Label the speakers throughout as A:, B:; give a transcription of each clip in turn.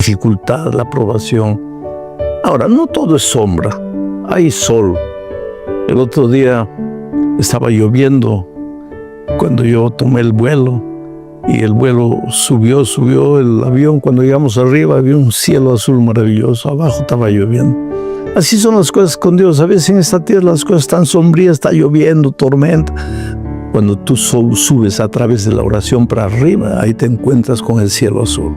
A: dificultad, la probación. Ahora, no todo es sombra, hay sol. El otro día estaba lloviendo cuando yo tomé el vuelo, y el vuelo subió el avión. Cuando llegamos arriba había un cielo azul maravilloso, abajo estaba lloviendo. Así son las cosas con Dios. A veces en esta tierra las cosas están sombrías, está lloviendo, tormenta. Cuando tú subes a través de la oración para arriba, ahí te encuentras con el cielo azul.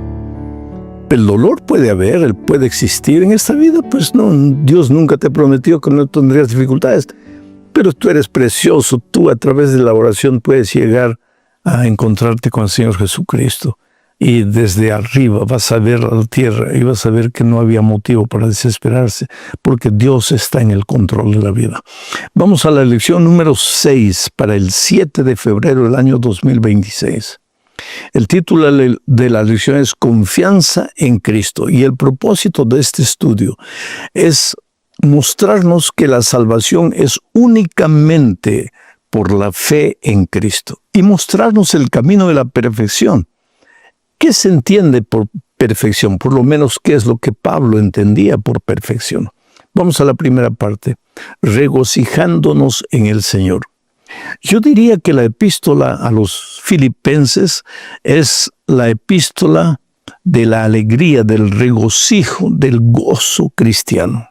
A: El dolor puede haber, él puede existir en esta vida, pues no, Dios nunca te prometió que no tendrías dificultades. Pero tú eres precioso, tú a través de la oración puedes llegar a encontrarte con el Señor Jesucristo. Y desde arriba vas a ver la tierra y vas a ver que no había motivo para desesperarse, porque Dios está en el control de la vida. Vamos a la lección número 6 para el 7 de febrero del año 2026. El título de la lección es Confianza en Cristo, y el propósito de este estudio es mostrarnos que la salvación es únicamente por la fe en Cristo y mostrarnos el camino de la perfección. ¿Qué se entiende por perfección? Por lo menos, ¿qué es lo que Pablo entendía por perfección? Vamos a la primera parte, regocijándonos en el Señor. Yo diría que la epístola a los Filipenses es la epístola de la alegría, del regocijo, del gozo cristiano.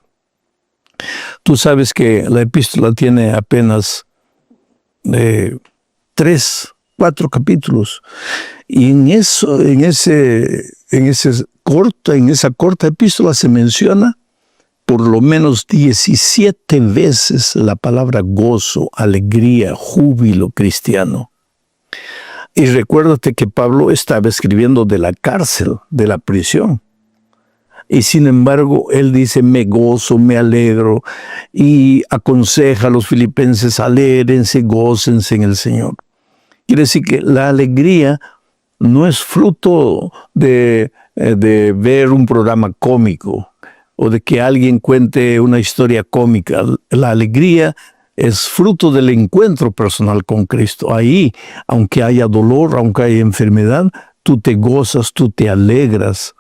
A: Tú sabes que la epístola tiene apenas 4 capítulos, y en esa corta epístola se menciona por lo menos 17 veces la palabra gozo, alegría, júbilo cristiano. Y recuérdate que Pablo estaba escribiendo de la cárcel, de la prisión. Y sin embargo, él dice, me gozo, me alegro, y aconseja a los filipenses, alégrense, gócense en el Señor. Quiere decir que la alegría no es fruto de ver un programa cómico o de que alguien cuente una historia cómica. La alegría es fruto del encuentro personal con Cristo. Ahí, aunque haya dolor, aunque haya enfermedad, tú te gozas, tú te alegras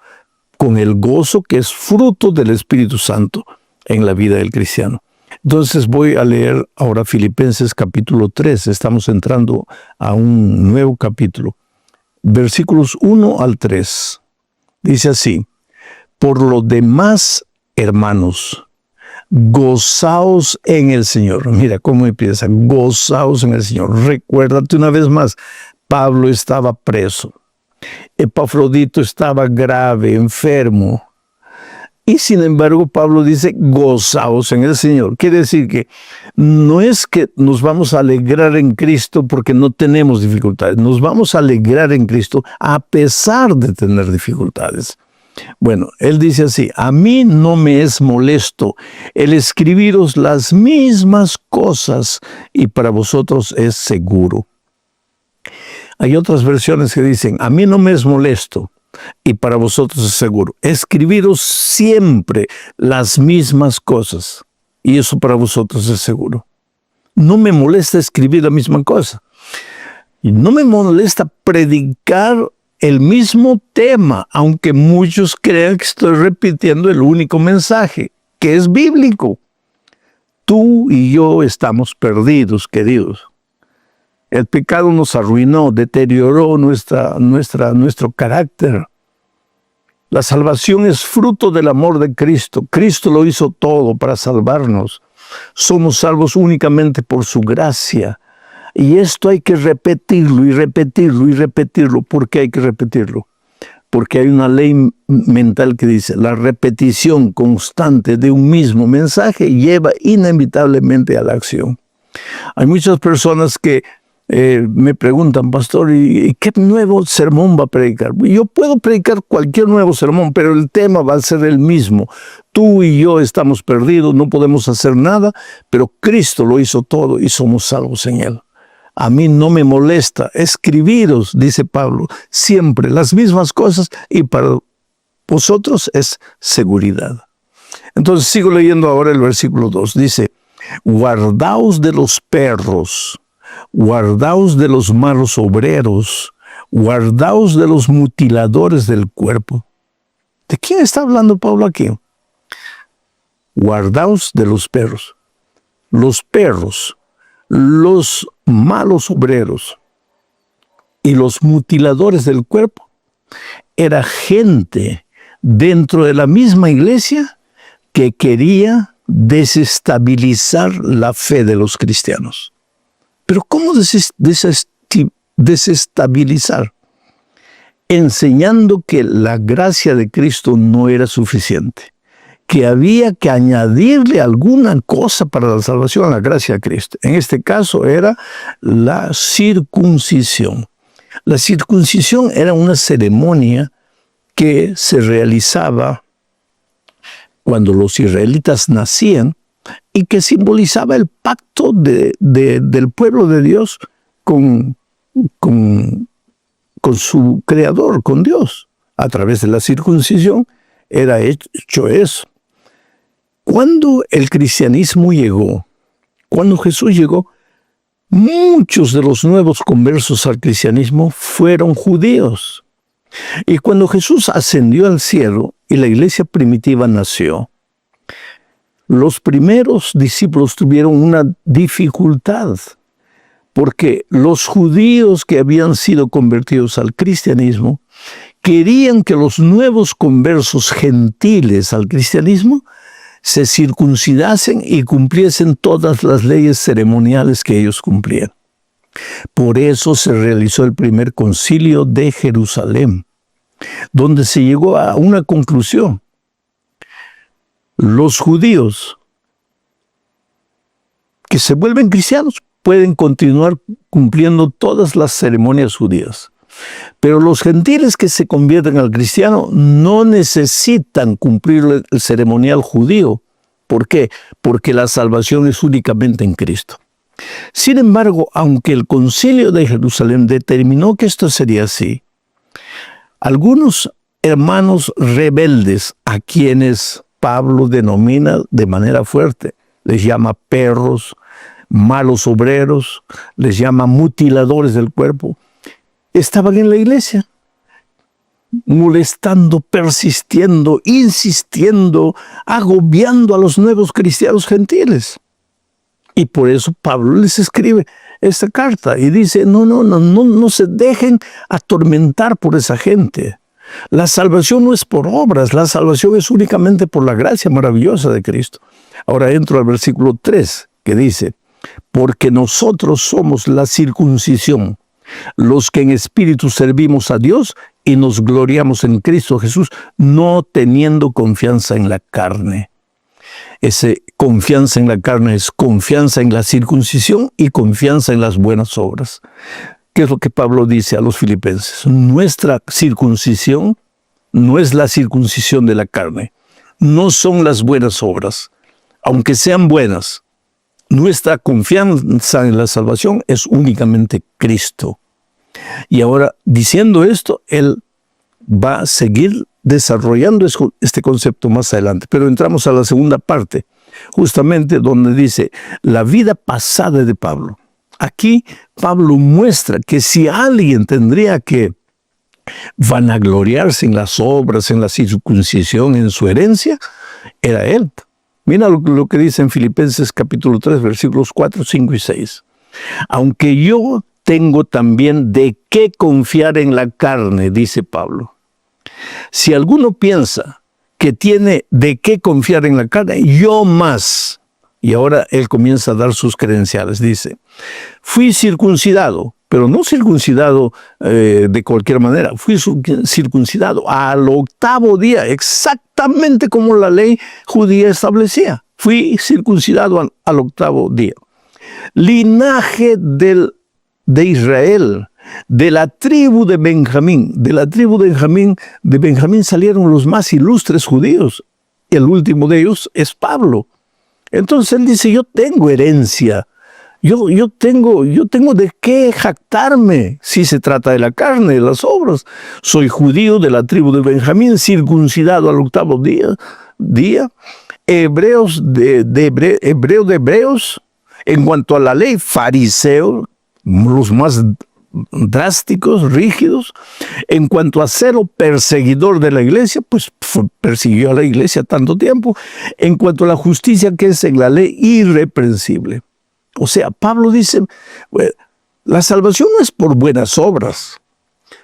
A: con el gozo que es fruto del Espíritu Santo en la vida del cristiano. Entonces voy a leer ahora Filipenses capítulo 3. Estamos entrando a un nuevo capítulo. Versículos 1 al 3. Dice así: por lo demás, hermanos, gozaos en el Señor. Mira cómo empieza, gozaos en el Señor. Recuérdate una vez más, Pablo estaba preso. Epafrodito estaba grave, enfermo. Y sin embargo, Pablo dice, gozaos en el Señor. Quiere decir que no es que nos vamos a alegrar en Cristo porque no tenemos dificultades. Nos vamos a alegrar en Cristo a pesar de tener dificultades. Bueno, él dice así: a mí no me es molesto el escribiros las mismas cosas, y para vosotros es seguro. Hay otras versiones que dicen, a mí no me es molesto, y para vosotros es seguro, escribiros siempre las mismas cosas, y eso para vosotros es seguro. No me molesta escribir la misma cosa, y no me molesta predicar el mismo tema, aunque muchos crean que estoy repitiendo el único mensaje, que es bíblico. Tú y yo estamos perdidos, queridos. El pecado nos arruinó, deterioró nuestro carácter. La salvación es fruto del amor de Cristo. Cristo lo hizo todo para salvarnos. Somos salvos únicamente por su gracia. Y esto hay que repetirlo y repetirlo y repetirlo. ¿Por qué hay que repetirlo? Porque hay una ley mental que dice, la repetición constante de un mismo mensaje lleva inevitablemente a la acción. Hay muchas personas que me preguntan, pastor, ¿y qué nuevo sermón va a predicar? Yo puedo predicar cualquier nuevo sermón, pero el tema va a ser el mismo. Tú y yo estamos perdidos, no podemos hacer nada, pero Cristo lo hizo todo y somos salvos en Él. A mí no me molesta escribiros, dice Pablo, siempre las mismas cosas, y para vosotros es seguridad. Entonces sigo leyendo ahora el versículo 2. Dice, guardaos de los perros, guardaos de los malos obreros, guardaos de los mutiladores del cuerpo. ¿De quién está hablando Pablo aquí? Guardaos de los perros. Los perros, los malos obreros y los mutiladores del cuerpo era gente dentro de la misma iglesia que quería desestabilizar la fe de los cristianos. Pero ¿cómo desestabilizar? Enseñando que la gracia de Cristo no era suficiente, que había que añadirle alguna cosa para la salvación a la gracia de Cristo. En este caso era la circuncisión. La circuncisión era una ceremonia que se realizaba cuando los israelitas nacían y que simbolizaba el pacto del pueblo de Dios con su creador, con Dios. A través de la circuncisión era hecho eso. Cuando el cristianismo llegó, cuando Jesús llegó, muchos de los nuevos conversos al cristianismo fueron judíos. Y cuando Jesús ascendió al cielo y la iglesia primitiva nació, los primeros discípulos tuvieron una dificultad, porque los judíos que habían sido convertidos al cristianismo querían que los nuevos conversos gentiles al cristianismo se circuncidasen y cumpliesen todas las leyes ceremoniales que ellos cumplían. Por eso se realizó el primer concilio de Jerusalén, donde se llegó a una conclusión. Los judíos que se vuelven cristianos pueden continuar cumpliendo todas las ceremonias judías. Pero los gentiles que se convierten al cristiano no necesitan cumplir el ceremonial judío. ¿Por qué? Porque la salvación es únicamente en Cristo. Sin embargo, aunque el Concilio de Jerusalén determinó que esto sería así, algunos hermanos rebeldes, a quienes Pablo denomina de manera fuerte, les llama perros, malos obreros, les llama mutiladores del cuerpo, estaban en la iglesia, molestando, persistiendo, insistiendo, agobiando a los nuevos cristianos gentiles. Y por eso Pablo les escribe esta carta y dice, no se dejen atormentar por esa gente. La salvación no es por obras, la salvación es únicamente por la gracia maravillosa de Cristo. Ahora entro al versículo 3, que dice, porque nosotros somos la circuncisión, los que en espíritu servimos a Dios y nos gloriamos en Cristo Jesús, no teniendo confianza en la carne. Ese confianza en la carne es confianza en la circuncisión y confianza en las buenas obras. ¿Qué es lo que Pablo dice a los filipenses? Nuestra circuncisión no es la circuncisión de la carne, no son las buenas obras, aunque sean buenas. Nuestra confianza en la salvación es únicamente Cristo. Y ahora, diciendo esto, él va a seguir desarrollando este concepto más adelante. Pero entramos a la segunda parte, justamente donde dice la vida pasada de Pablo. Aquí Pablo muestra que si alguien tendría que vanagloriarse en las obras, en la circuncisión, en su herencia, era él. Mira lo que dice en Filipenses capítulo 3, versículos 4, 5 y 6. Aunque yo tengo también de qué confiar en la carne, dice Pablo. Si alguno piensa que tiene de qué confiar en la carne, yo más. Y ahora él comienza a dar sus credenciales. Dice, fui circuncidado, pero no circuncidado de cualquier manera. Fui circuncidado al 8º día, exactamente como la ley judía establecía. Fui circuncidado al 8º día. Linaje de Israel, de la tribu de Benjamín. De la tribu de Benjamín salieron los más ilustres judíos. El último de ellos es Pablo. Entonces él dice, yo tengo herencia, yo tengo de qué jactarme si se trata de la carne, de las obras. Soy judío de la tribu de Benjamín, circuncidado al 8º día, hebreo de hebreos, en cuanto a la ley, fariseo, los más drásticos, rígidos. En cuanto a celo perseguidor de la iglesia, pues persiguió a la iglesia tanto tiempo. En cuanto a la justicia que es en la ley, irreprensible. O sea, Pablo dice, la salvación no es por buenas obras.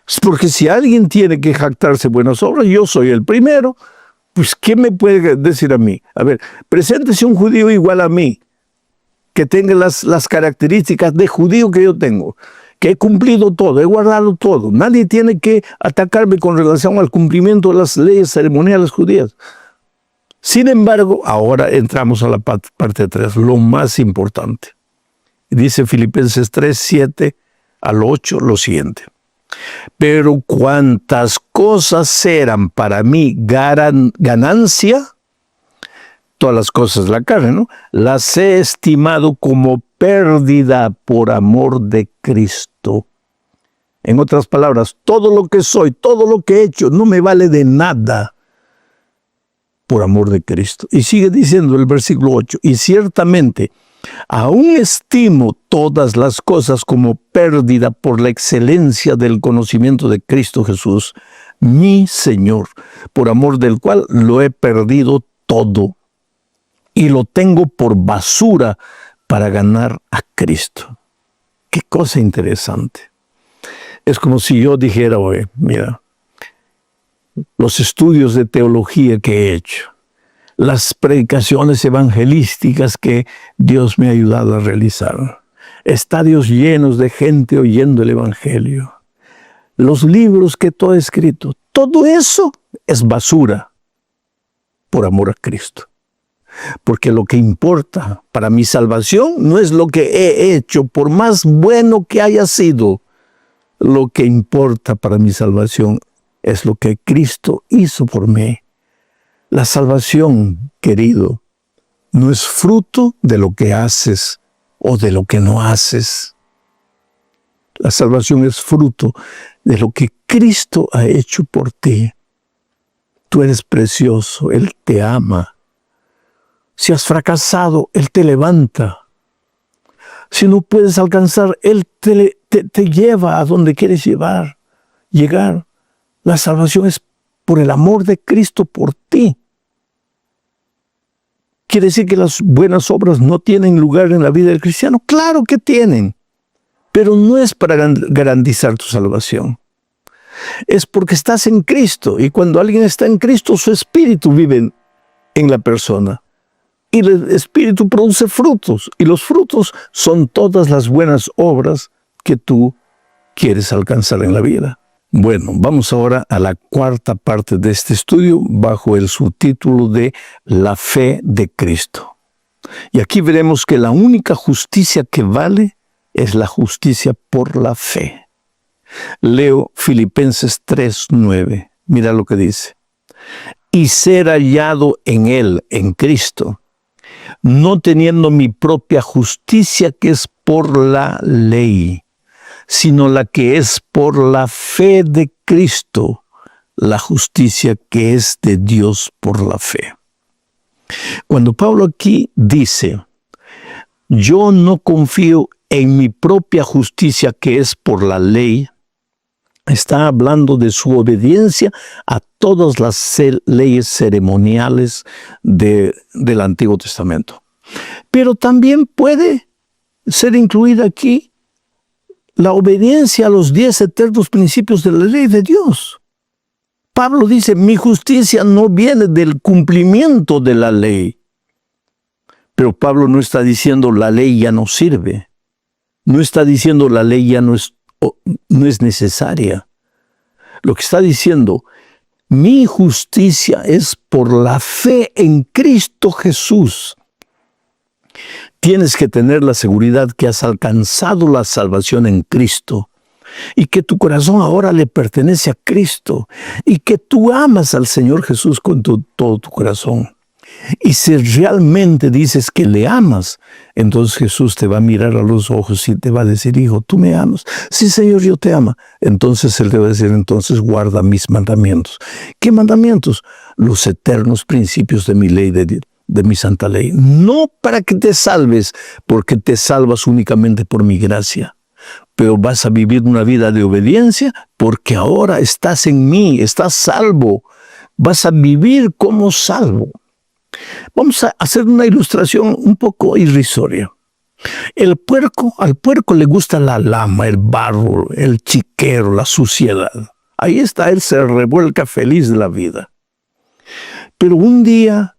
A: Es porque si alguien tiene que jactarse buenas obras, yo soy el primero. Pues, ¿qué me puede decir a mí? A ver, preséntese un judío igual a mí, que tenga las características de judío que yo tengo, que he cumplido todo, he guardado todo. Nadie tiene que atacarme con relación al cumplimiento de las leyes ceremoniales judías. Sin embargo, ahora entramos a la parte 3, lo más importante. Dice Filipenses 3, 7 al 8 lo siguiente. Pero cuantas cosas eran para mí ganancia, todas las cosas de la carne, ¿no? Las he estimado como pérdida por amor de Cristo. En otras palabras, todo lo que soy, todo lo que he hecho, no me vale de nada por amor de Cristo. Y sigue diciendo el versículo 8, y ciertamente aún estimo todas las cosas como pérdida por la excelencia del conocimiento de Cristo Jesús, mi Señor, por amor del cual lo he perdido todo y lo tengo por basura para ganar a Cristo. Qué cosa interesante. Es como si yo dijera, oye, mira, los estudios de teología que he hecho, las predicaciones evangelísticas que Dios me ha ayudado a realizar, estadios llenos de gente oyendo el evangelio, los libros que todo he escrito, todo eso es basura por amor a Cristo. Porque lo que importa para mi salvación no es lo que he hecho, por más bueno que haya sido. Lo que importa para mi salvación es lo que Cristo hizo por mí. La salvación, querido, no es fruto de lo que haces o de lo que no haces. La salvación es fruto de lo que Cristo ha hecho por ti. Tú eres precioso, Él te ama. Si has fracasado, Él te levanta. Si no puedes alcanzar, Él te lleva a donde quieres llegar. La salvación es por el amor de Cristo por ti. ¿Quiere decir que las buenas obras no tienen lugar en la vida del cristiano? Claro que tienen, pero no es para garantizar tu salvación. Es porque estás en Cristo, y cuando alguien está en Cristo, su espíritu vive en la persona. Y el espíritu produce frutos, y los frutos son todas las buenas obras que tú quieres alcanzar en la vida. Bueno, vamos ahora a la cuarta parte de este estudio bajo el subtítulo de La fe de Cristo. Y aquí veremos que la única justicia que vale es la justicia por la fe. Leo Filipenses 3:9. Mira lo que dice. Y ser hallado en Él, en Cristo, no teniendo mi propia justicia que es por la ley, sino la que es por la fe de Cristo, la justicia que es de Dios por la fe. Cuando Pablo aquí dice, yo no confío en mi propia justicia que es por la ley, está hablando de su obediencia a todas las leyes ceremoniales del Antiguo Testamento. Pero también puede ser incluida aquí la obediencia a los 10 eternos principios de la ley de Dios. Pablo dice, mi justicia no viene del cumplimiento de la ley. Pero Pablo no está diciendo la ley ya no sirve. No está diciendo la ley ya no es necesaria. Lo que está diciendo, mi justicia es por la fe en Cristo Jesús. Tienes que tener la seguridad que has alcanzado la salvación en Cristo y que tu corazón ahora le pertenece a Cristo y que tú amas al Señor Jesús con todo tu corazón. Y si realmente dices que le amas, entonces Jesús te va a mirar a los ojos y te va a decir, hijo, ¿tú me amas? Sí, Señor, yo te amo. Entonces Él te va a decir, entonces guarda mis mandamientos. ¿Qué mandamientos? Los eternos principios de mi ley, de mi santa ley. No para que te salves, porque te salvas únicamente por mi gracia. pero vas a vivir una vida de obediencia porque ahora estás en mí, estás salvo. Vas a vivir como salvo. Vamos a hacer una ilustración un poco irrisoria. Al puerco le gusta la lama, el barro, el chiquero, la suciedad. Ahí está, él se revuelca feliz de la vida. Pero un día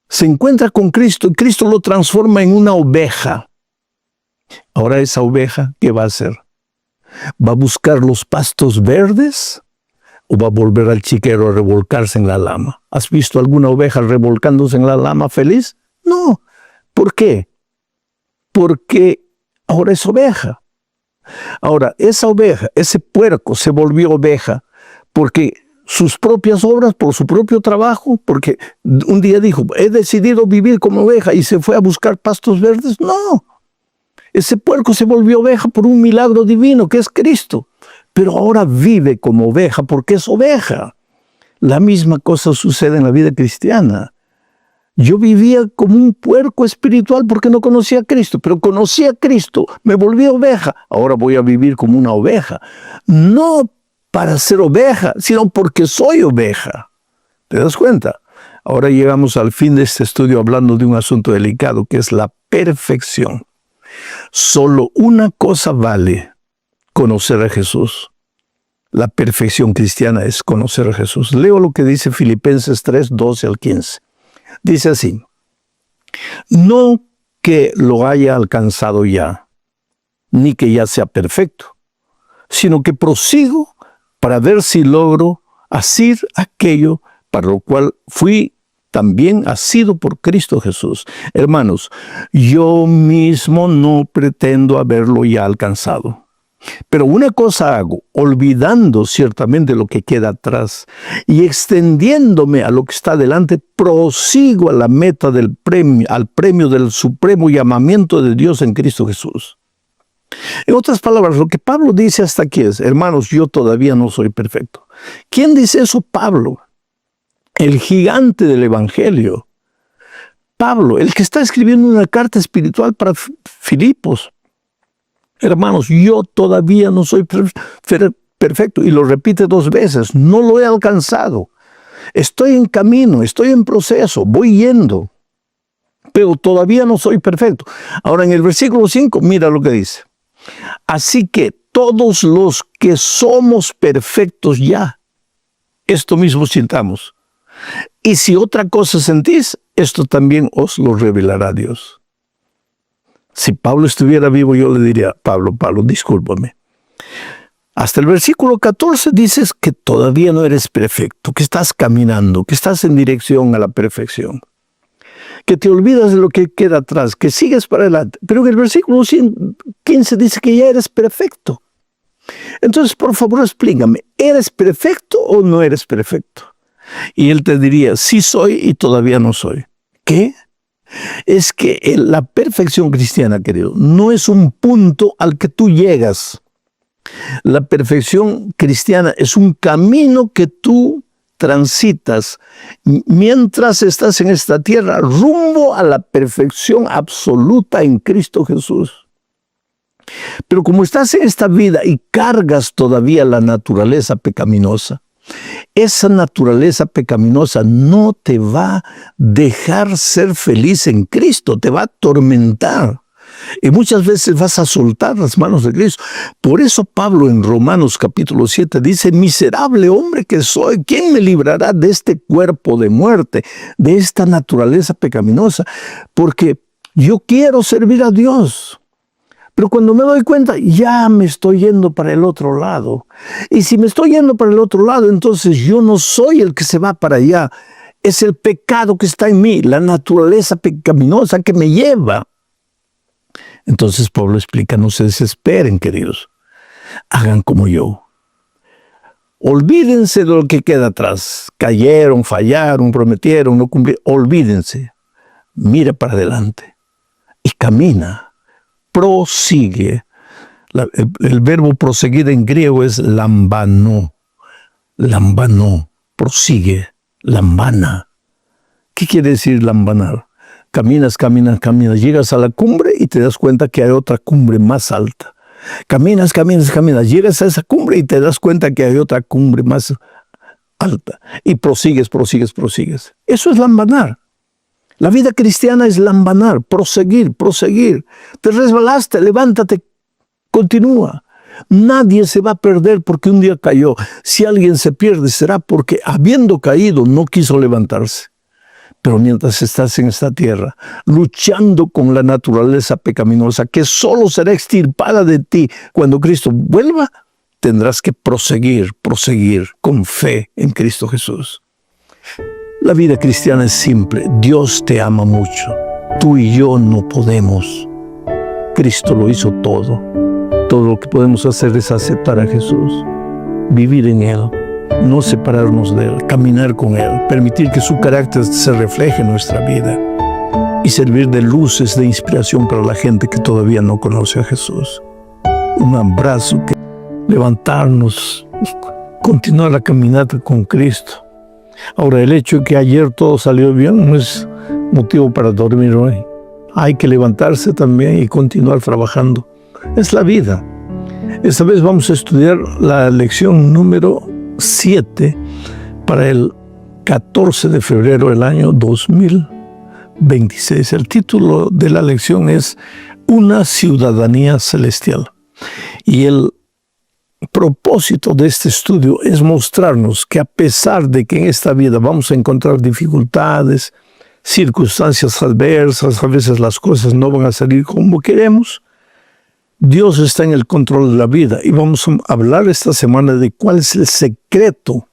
A: se encuentra con Cristo y Cristo lo transforma en una oveja. Ahora esa oveja, ¿qué va a hacer? ¿Va a buscar los pastos verdes o va a volver al chiquero a revolcarse en la lama? ¿Has visto alguna oveja revolcándose en la lama feliz? No. ¿Por qué? Porque ahora es oveja. Ahora, esa oveja, ese puerco se volvió oveja porque sus propias obras, por su propio trabajo, porque un día dijo, he decidido vivir como oveja y se fue a buscar pastos verdes. No, ese puerco se volvió oveja por un milagro divino que es Cristo, pero ahora vive como oveja porque es oveja. La misma cosa sucede en la vida cristiana. Yo vivía como un puerco espiritual porque no conocía a Cristo, pero conocí a Cristo, me volví oveja. Ahora voy a vivir como una oveja. No para ser oveja, sino porque soy oveja. ¿Te das cuenta? Ahora llegamos al fin de este estudio hablando de un asunto delicado que es la perfección. Solo una cosa vale: conocer a Jesús. La perfección cristiana es conocer a Jesús. Leo lo que dice Filipenses 3, 12 al 15. Dice así: no que lo haya alcanzado ya, ni que ya sea perfecto, sino que prosigo para ver si logro hacer aquello para lo cual fui también asido por Cristo Jesús. Hermanos, yo mismo no pretendo haberlo ya alcanzado. Pero una cosa hago, olvidando ciertamente lo que queda atrás y extendiéndome a lo que está delante, prosigo a la meta del premio, al premio del supremo llamamiento de Dios en Cristo Jesús. En otras palabras, lo que Pablo dice hasta aquí es: hermanos, yo todavía no soy perfecto. ¿Quién dice eso? Pablo, el gigante del Evangelio. Pablo, el que está escribiendo una carta espiritual para Filipos. Hermanos, yo todavía no soy perfecto. Y lo repite 2 veces. No lo he alcanzado. Estoy en camino, estoy en proceso, voy yendo. Pero todavía no soy perfecto. Ahora en el versículo 5, mira lo que dice. Así que todos los que somos perfectos ya, esto mismo sintamos. Y si otra cosa sentís, esto también os lo revelará Dios. Si Pablo estuviera vivo, yo le diría: Pablo, discúlpame. Hasta el versículo 14 dices que todavía no eres perfecto, que estás caminando, que estás en dirección a la perfección, que te olvidas de lo que queda atrás, que sigues para adelante. Pero en el versículo 15 dice que ya eres perfecto. Entonces, por favor, explícame, ¿eres perfecto o no eres perfecto? Y él te diría: sí soy y todavía no soy. ¿Qué? Es que la perfección cristiana, querido, no es un punto al que tú llegas. La perfección cristiana es un camino que tú transitas mientras estás en esta tierra rumbo a la perfección absoluta en Cristo Jesús. Pero como estás en esta vida y cargas todavía la naturaleza pecaminosa, esa naturaleza pecaminosa no te va a dejar ser feliz en Cristo, te va a atormentar. Y muchas veces vas a soltar las manos de Cristo. Por eso Pablo en Romanos capítulo 7 dice: miserable hombre que soy, ¿quién me librará de este cuerpo de muerte, de esta naturaleza pecaminosa? Porque yo quiero servir a Dios. Pero cuando me doy cuenta, ya me estoy yendo para el otro lado. Y si me estoy yendo para el otro lado, entonces yo no soy el que se va para allá. Es el pecado que está en mí, la naturaleza pecaminosa que me lleva. Entonces Pablo explica: no se desesperen, queridos. Hagan como yo. Olvídense de lo que queda atrás. Cayeron, fallaron, prometieron, no cumplieron. Olvídense. Mira para adelante y camina. Prosigue. El verbo proseguir en griego es lambano. Lambano. Prosigue. Lambana. ¿Qué quiere decir lambanar? Caminas, llegas a la cumbre y te das cuenta que hay otra cumbre más alta. Caminas, caminas, caminas. Llegas a esa cumbre y te das cuenta que hay otra cumbre más alta. Y prosigues, prosigues, prosigues. Eso es lambanar. La vida cristiana es lambanar, proseguir, proseguir. Te resbalaste, levántate, continúa. Nadie se va a perder porque un día cayó. Si alguien se pierde será porque habiendo caído no quiso levantarse. Pero mientras estás en esta tierra, luchando con la naturaleza pecaminosa que solo será extirpada de ti cuando Cristo vuelva, tendrás que proseguir, proseguir con fe en Cristo Jesús. La vida cristiana es simple. Dios te ama mucho. Tú y yo no podemos. Cristo lo hizo todo. Todo lo que podemos hacer es aceptar a Jesús, vivir en Él, no separarnos de Él, caminar con Él, permitir que su carácter se refleje en nuestra vida y servir de luces de inspiración para la gente que todavía no conoce a Jesús. Un abrazo, levantarnos, continuar la caminata con Cristo. Ahora, el hecho de que ayer todo salió bien no es motivo para dormir hoy. Hay que levantarse también y continuar trabajando. Es la vida. Esta vez vamos a estudiar la lección número 7 para el 14 de febrero del año 2026. El título de la lección es Una ciudadanía celestial. Y el propósito de este estudio es mostrarnos que a pesar de que en esta vida vamos a encontrar dificultades, circunstancias adversas, a veces las cosas no van a salir como queremos, Dios está en el control de la vida y vamos a hablar esta semana de cuál es el secreto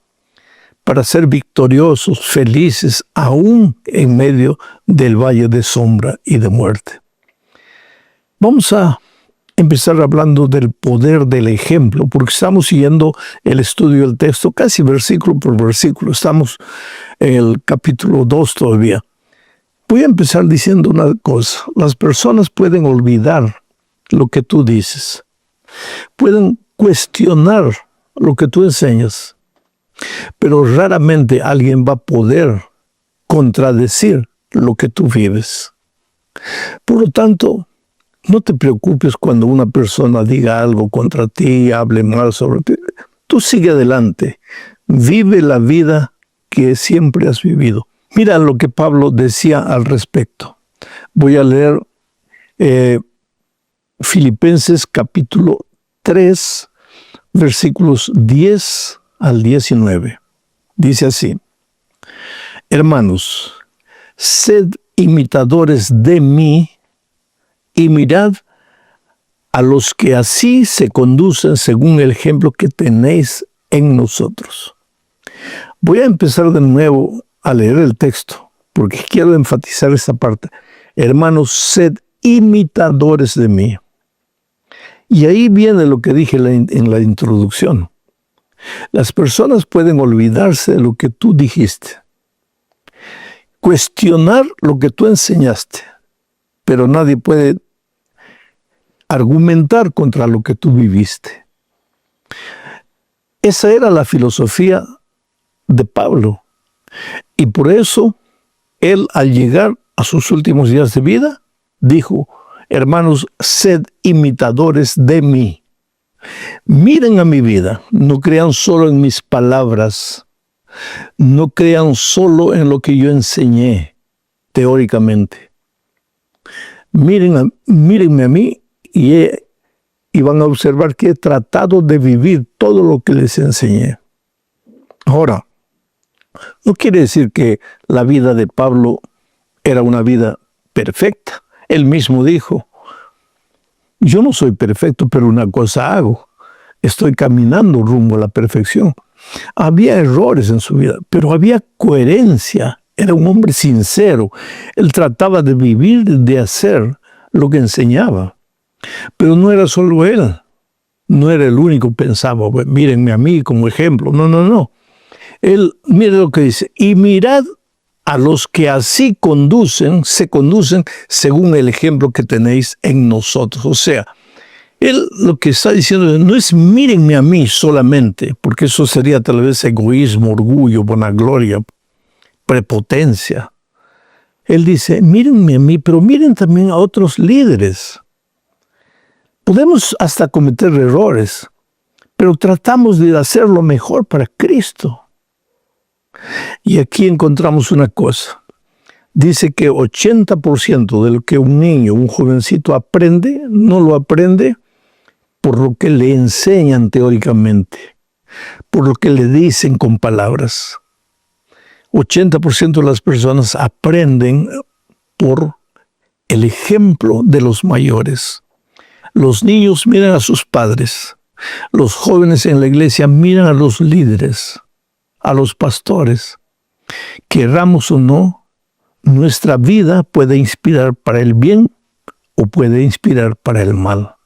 A: para ser victoriosos, felices, aún en medio del valle de sombra y de muerte. Vamos a empezar hablando del poder del ejemplo, porque estamos siguiendo el estudio del texto casi versículo por versículo. Estamos en el capítulo 2 todavía. Voy a empezar diciendo una cosa. Las personas pueden olvidar lo que tú dices. Pueden cuestionar lo que tú enseñas, pero raramente alguien va a poder contradecir lo que tú vives. Por lo tanto, no te preocupes cuando una persona diga algo contra ti, hable mal sobre ti. Tú sigue adelante. Vive la vida que siempre has vivido. Mira lo que Pablo decía al respecto. Voy a leer Filipenses capítulo 3, versículos 10 al 19. Dice así: Hermanos, sed imitadores de mí y mirad a los que así se conducen según el ejemplo que tenéis en nosotros. Voy a empezar de nuevo a leer el texto, porque quiero enfatizar esta parte. Hermanos, sed imitadores de mí. Y ahí viene lo que dije en la introducción. Las personas pueden olvidarse de lo que tú dijiste, cuestionar lo que tú enseñaste, pero nadie puede argumentar contra lo que tú viviste. Esa era la filosofía de Pablo. Y por eso, él al llegar a sus últimos días de vida, dijo: hermanos, sed imitadores de mí. Miren a mi vida, no crean solo en mis palabras, no crean solo en lo que yo enseñé teóricamente. Mírenme a mí y van a observar que he tratado de vivir todo lo que les enseñé. Ahora, no quiere decir que la vida de Pablo era una vida perfecta. Él mismo dijo: yo no soy perfecto, pero una cosa hago. Estoy caminando rumbo a la perfección. Había errores en su vida, pero había coherencia. Era un hombre sincero. Él trataba de vivir, de hacer lo que enseñaba. Pero no era solo él. No era el único que pensaba: mírenme a mí como ejemplo. No. Él, mire lo que dice: y mirad a los que así se conducen según el ejemplo que tenéis en nosotros. O sea, él lo que está diciendo no es mírenme a mí solamente, porque eso sería tal vez egoísmo, orgullo, vanagloria, prepotencia. Él dice: mírenme a mí, pero miren también a otros líderes. Podemos hasta cometer errores, pero tratamos de hacer lo mejor para Cristo. Y aquí encontramos una cosa. Dice que 80% de lo que un niño, un jovencito aprende, no lo aprende por lo que le enseñan teóricamente, por lo que le dicen con palabras. 80% de las personas aprenden por el ejemplo de los mayores. Los niños miran a sus padres. Los jóvenes en la iglesia miran a los líderes, a los pastores. Querramos o no, nuestra vida puede inspirar para el bien o puede inspirar para el mal.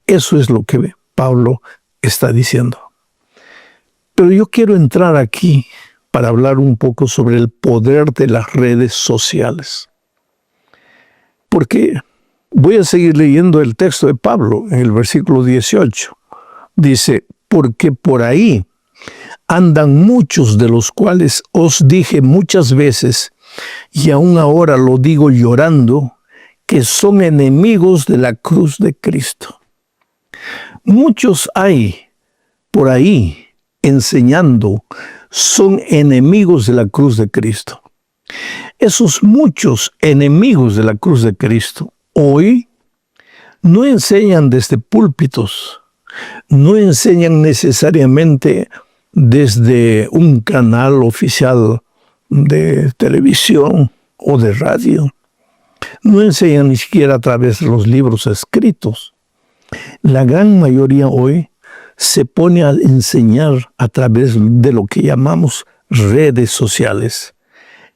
A: Eso es lo que Pablo está diciendo. Pero yo quiero entrar aquí para hablar un poco sobre el poder de las redes sociales. Porque voy a seguir leyendo el texto de Pablo en el versículo 18. Dice, porque por ahí andan muchos de los cuales os dije muchas veces, y aún ahora lo digo llorando, que son enemigos de la cruz de Cristo. Muchos hay por ahí enseñando, son enemigos de la cruz de Cristo. Esos muchos enemigos de la cruz de Cristo hoy no enseñan desde púlpitos, no enseñan necesariamente desde un canal oficial de televisión o de radio. No enseñan ni siquiera a través de los libros escritos. La gran mayoría hoy se pone a enseñar a través de lo que llamamos redes sociales.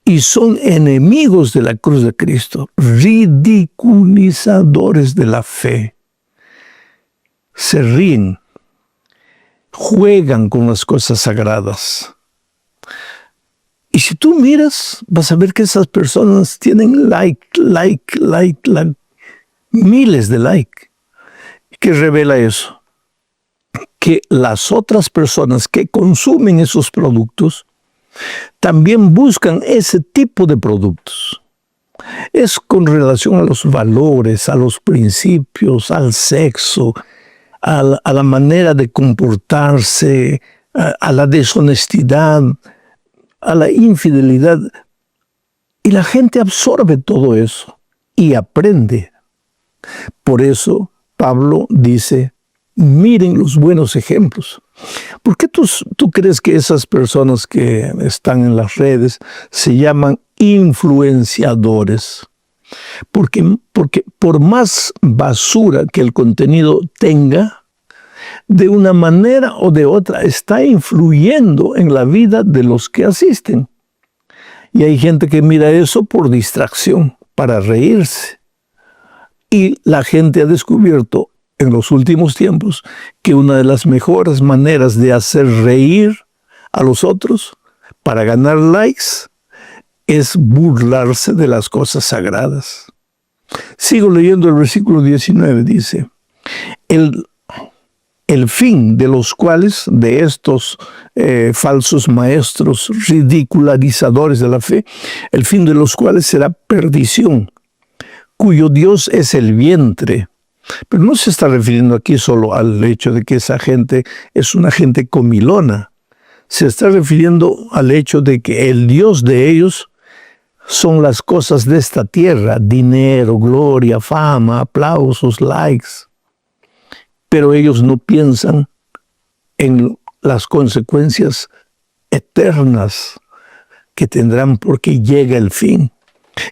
A: Y son enemigos de la cruz de Cristo, ridiculizadores de la fe. Se ríen, juegan con las cosas sagradas. Y si tú miras, vas a ver que esas personas tienen miles de like. ¿Qué revela eso? Que las otras personas que consumen esos productos también buscan ese tipo de productos. Es con relación a los valores, a los principios, al sexo, a la manera de comportarse, a la deshonestidad, a la infidelidad. Y la gente absorbe todo eso y aprende. Por eso Pablo dice, miren los buenos ejemplos. ¿Por qué tú crees que esas personas que están en las redes se llaman influenciadores? Porque por más basura que el contenido tenga, de una manera o de otra está influyendo en la vida de los que asisten. Y hay gente que mira eso por distracción, para reírse. Y la gente ha descubierto en los últimos tiempos que una de las mejores maneras de hacer reír a los otros para ganar likes es burlarse de las cosas sagradas. Sigo leyendo el versículo 19, dice, el fin de los cuales, de estos falsos maestros ridicularizadores de la fe, el fin de los cuales será perdición, cuyo Dios es el vientre. Pero no se está refiriendo aquí solo al hecho de que esa gente es una gente comilona. Se está refiriendo al hecho de que el Dios de ellos son las cosas de esta tierra, dinero, gloria, fama, aplausos, likes. Pero ellos no piensan en las consecuencias eternas que tendrán porque llega el fin.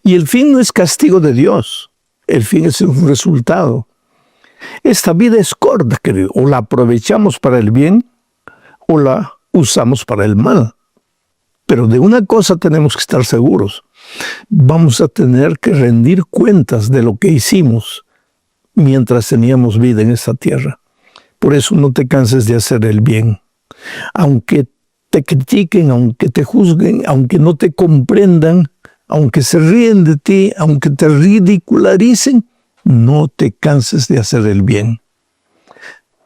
A: Y el fin no es castigo de Dios, el fin es un resultado. Esta vida es corta, querido, o la aprovechamos para el bien o la usamos para el mal. Pero de una cosa tenemos que estar seguros, vamos a tener que rendir cuentas de lo que hicimos mientras teníamos vida en esta tierra. Por eso no te canses de hacer el bien. Aunque te critiquen, aunque te juzguen, aunque no te comprendan, aunque se ríen de ti, aunque te ridicularicen, no te canses de hacer el bien.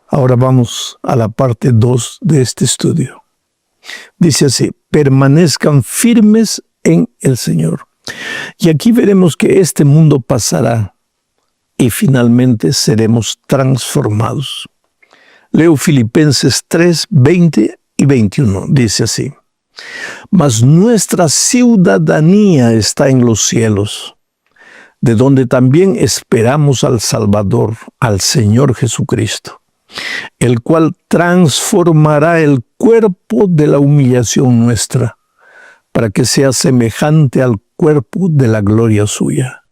A: Ahora vamos a la parte 2 de este estudio. Dice así, permanezcan firmes en el Señor. Y aquí veremos que este mundo pasará y finalmente seremos transformados. Leo Filipenses 3, 20 y 21. Dice así: mas nuestra ciudadanía está en los cielos, de donde también esperamos al Salvador, al Señor Jesucristo, el cual transformará el cuerpo de la humillación nuestra, para que sea semejante al cuerpo de la gloria suya,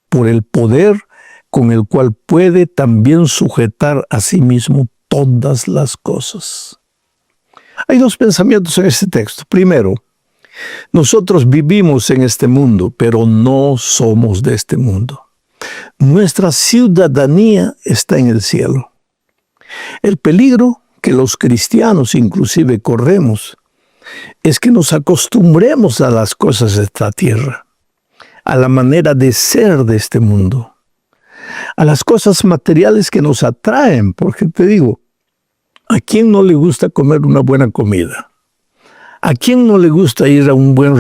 A: por el poder con el cual puede también sujetar a sí mismo todas las cosas. Hay dos pensamientos en este texto. Primero, nosotros vivimos en este mundo, pero no somos de este mundo. Nuestra ciudadanía está en el cielo. El peligro que los cristianos inclusive corremos es que nos acostumbremos a las cosas de esta tierra, a la manera de ser de este mundo, a las cosas materiales que nos atraen, porque te digo, ¿a quién no le gusta comer una buena comida? ¿A quién no le gusta ir a un buen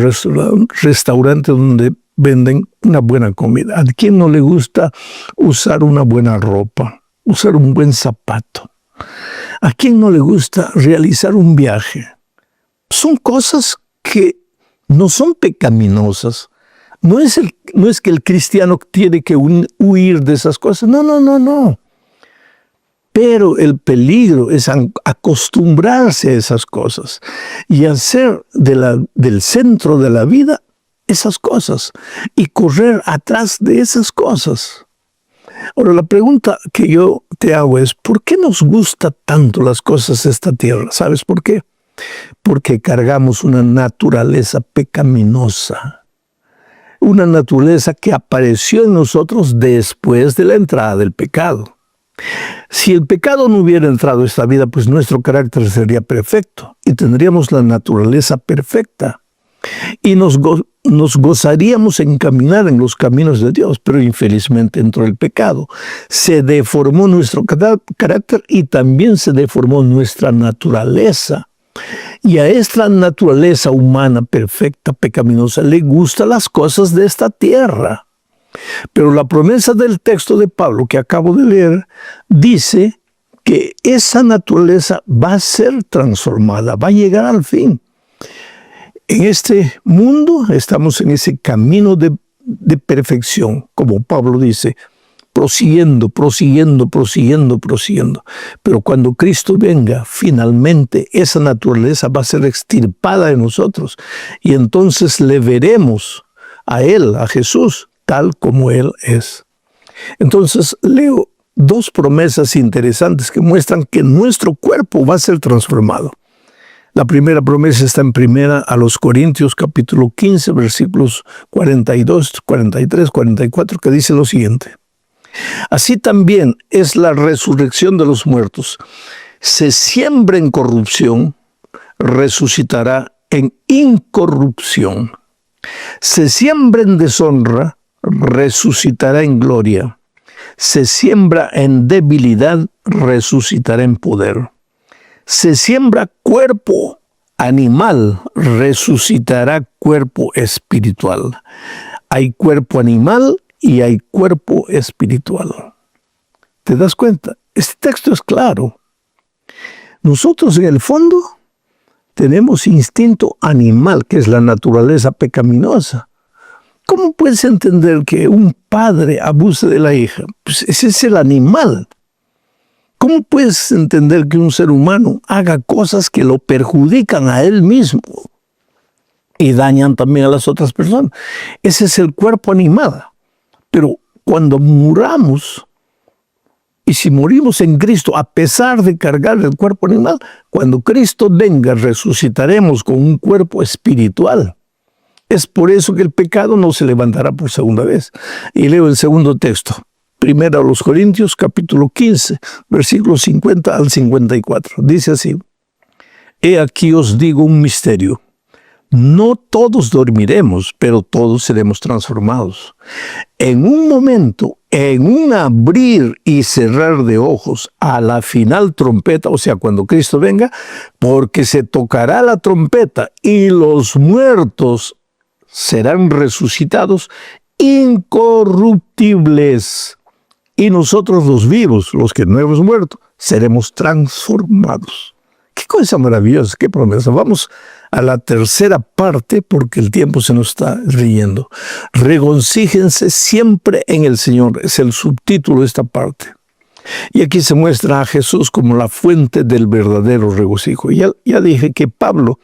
A: restaurante donde venden una buena comida? ¿A quién no le gusta usar una buena ropa, usar un buen zapato? ¿A quién no le gusta realizar un viaje? Son cosas que no son pecaminosas. No es que el cristiano tiene que huir de esas cosas. No. Pero el peligro es acostumbrarse a esas cosas y hacer del centro de la vida esas cosas y correr atrás de esas cosas. Ahora, la pregunta que yo te hago es, ¿por qué nos gusta tanto las cosas de esta tierra? ¿Sabes por qué? Porque cargamos una naturaleza pecaminosa. Una naturaleza que apareció en nosotros después de la entrada del pecado. Si el pecado no hubiera entrado a esta vida, pues nuestro carácter sería perfecto y tendríamos la naturaleza perfecta. Y nos gozaríamos en caminar en los caminos de Dios, pero infelizmente entró el pecado. Se deformó nuestro carácter y también se deformó nuestra naturaleza. Y a esta naturaleza humana perfecta, pecaminosa, le gustan las cosas de esta tierra. Pero la promesa del texto de Pablo que acabo de leer dice que esa naturaleza va a ser transformada, va a llegar al fin. En este mundo estamos en ese camino de perfección, como Pablo dice, prosiguiendo. Pero cuando Cristo venga, finalmente esa naturaleza va a ser extirpada de nosotros y entonces le veremos a Él, a Jesús, tal como Él es. Entonces leo dos promesas interesantes que muestran que nuestro cuerpo va a ser transformado. La primera promesa está en 1 Corintios capítulo 15, versículos 42, 43, 44, que dice lo siguiente: así también es la resurrección de los muertos. Se siembra en corrupción, resucitará en incorrupción. Se siembra en deshonra, resucitará en gloria. Se siembra en debilidad, resucitará en poder. Se siembra cuerpo animal, resucitará cuerpo espiritual. Hay cuerpo animal y hay cuerpo espiritual. ¿Te das cuenta? Este texto es claro. Nosotros en el fondo tenemos instinto animal, que es la naturaleza pecaminosa. ¿Cómo puedes entender que un padre abuse de la hija? Pues ese es el animal. ¿Cómo puedes entender que un ser humano haga cosas que lo perjudican a él mismo y dañan también a las otras personas? Ese es el cuerpo animal. Pero cuando muramos, y si morimos en Cristo, a pesar de cargar el cuerpo animal, cuando Cristo venga, resucitaremos con un cuerpo espiritual. Es por eso que el pecado no se levantará por segunda vez. Y leo el segundo texto. 1 Corintios capítulo 15, versículos 50 al 54. Dice así: he aquí os digo un misterio. No todos dormiremos, pero todos seremos transformados. En un momento, en un abrir y cerrar de ojos, a la final trompeta, o sea, cuando Cristo venga, porque se tocará la trompeta y los muertos serán resucitados incorruptibles. y nosotros los vivos, los que no hemos muerto, seremos transformados. Qué cosa maravillosa, qué promesa. Vamos a la tercera parte porque el tiempo se nos está riendo. Regocíjense siempre en el Señor, es el subtítulo de esta parte. Y aquí se muestra a Jesús como la fuente del verdadero regocijo. Ya dije que Pablo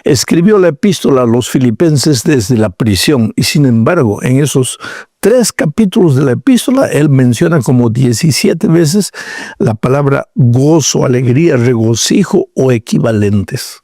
A: escribió la epístola a los filipenses desde la prisión y sin embargo en esos 3 capítulos de la epístola él menciona como 17 veces la palabra gozo, alegría, regocijo o equivalentes.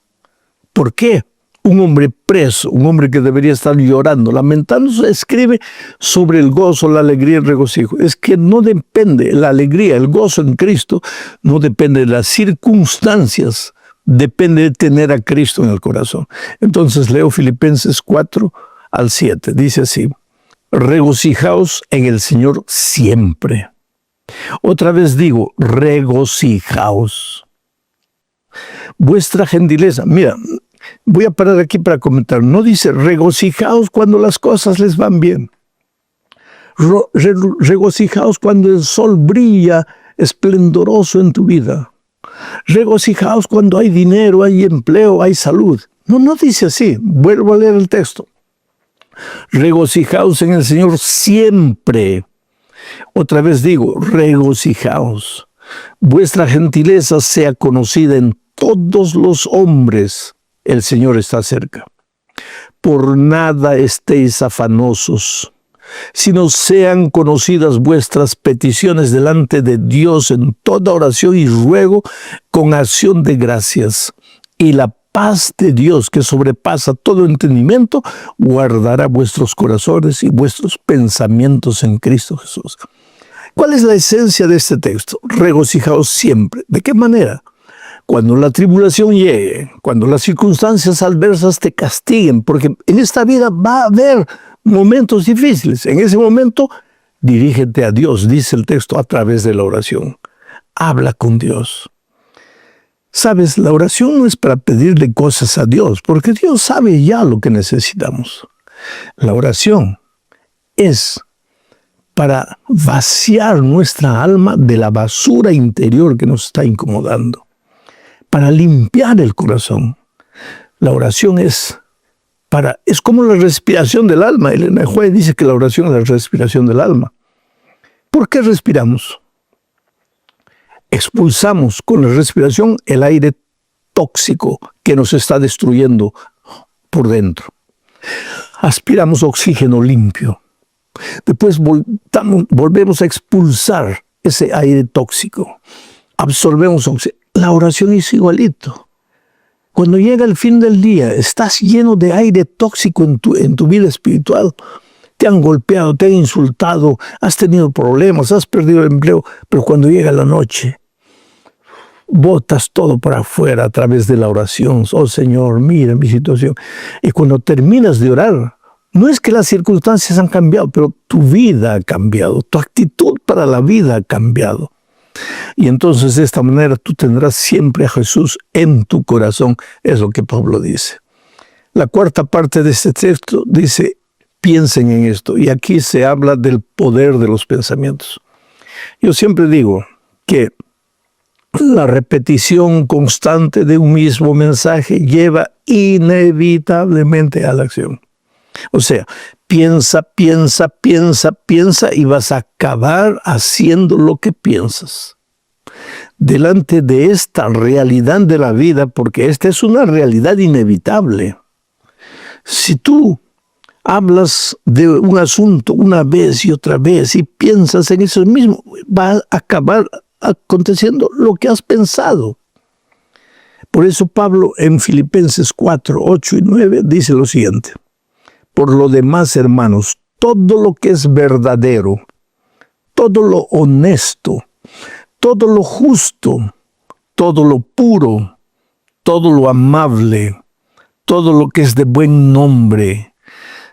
A: ¿Por qué? Un hombre preso, un hombre que debería estar llorando, lamentándose, escribe sobre el gozo, la alegría y el regocijo. Es que no depende, la alegría, el gozo en Cristo, no depende de las circunstancias, depende de tener a Cristo en el corazón. Entonces leo Filipenses 4 al 7, dice así: regocijaos en el Señor siempre. Otra vez digo, regocijaos. Vuestra gentileza, mira, voy a parar aquí para comentar. No dice regocijaos cuando las cosas les van bien. Regocijaos cuando el sol brilla esplendoroso en tu vida. Regocijaos cuando hay dinero, hay empleo, hay salud. No dice así. Vuelvo a leer el texto. Regocijaos en el Señor siempre. Otra vez digo, regocijaos. Vuestra gentileza sea conocida en todos los hombres. El Señor está cerca. Por nada estéis afanosos, sino sean conocidas vuestras peticiones delante de Dios en toda oración y ruego con acción de gracias. Y la paz de Dios, que sobrepasa todo entendimiento, guardará vuestros corazones y vuestros pensamientos en Cristo Jesús. ¿Cuál es la esencia de este texto? Regocijaos siempre. ¿De qué manera? Cuando la tribulación llegue, cuando las circunstancias adversas te castiguen, porque en esta vida va a haber momentos difíciles. En ese momento, dirígete a Dios, dice el texto, a través de la oración. Habla con Dios. Sabes, la oración no es para pedirle cosas a Dios, porque Dios sabe ya lo que necesitamos. La oración es para vaciar nuestra alma de la basura interior que nos está incomodando, para limpiar el corazón. La oración es como la respiración del alma. Elena White dice que la oración es la respiración del alma. ¿Por qué respiramos? Expulsamos con la respiración el aire tóxico que nos está destruyendo por dentro. Aspiramos oxígeno limpio. Después volvemos a expulsar ese aire tóxico. Absorbemos oxígeno. La oración es igualito. Cuando llega el fin del día, estás lleno de aire tóxico en tu vida espiritual. Te han golpeado, te han insultado, has tenido problemas, has perdido el empleo. Pero cuando llega la noche, botas todo para afuera a través de la oración. Oh Señor, mira mi situación. Y cuando terminas de orar, no es que las circunstancias han cambiado, pero tu vida ha cambiado. Tu actitud para la vida ha cambiado. Y entonces de esta manera tú tendrás siempre a Jesús en tu corazón. Es lo que Pablo dice. La cuarta parte de este texto dice, piensen en esto. Y aquí se habla del poder de los pensamientos. Yo siempre digo que la repetición constante de un mismo mensaje lleva inevitablemente a la acción. O sea, piensa, piensa, piensa, piensa y vas a acabar haciendo lo que piensas. Delante de esta realidad de la vida, porque esta es una realidad inevitable. Si tú hablas de un asunto una vez y otra vez y piensas en eso mismo, va a acabar aconteciendo lo que has pensado. Por eso Pablo en Filipenses 4, 8 y 9 dice lo siguiente: por lo demás, hermanos, todo lo que es verdadero, todo lo honesto, todo lo justo, todo lo puro, todo lo amable, todo lo que es de buen nombre,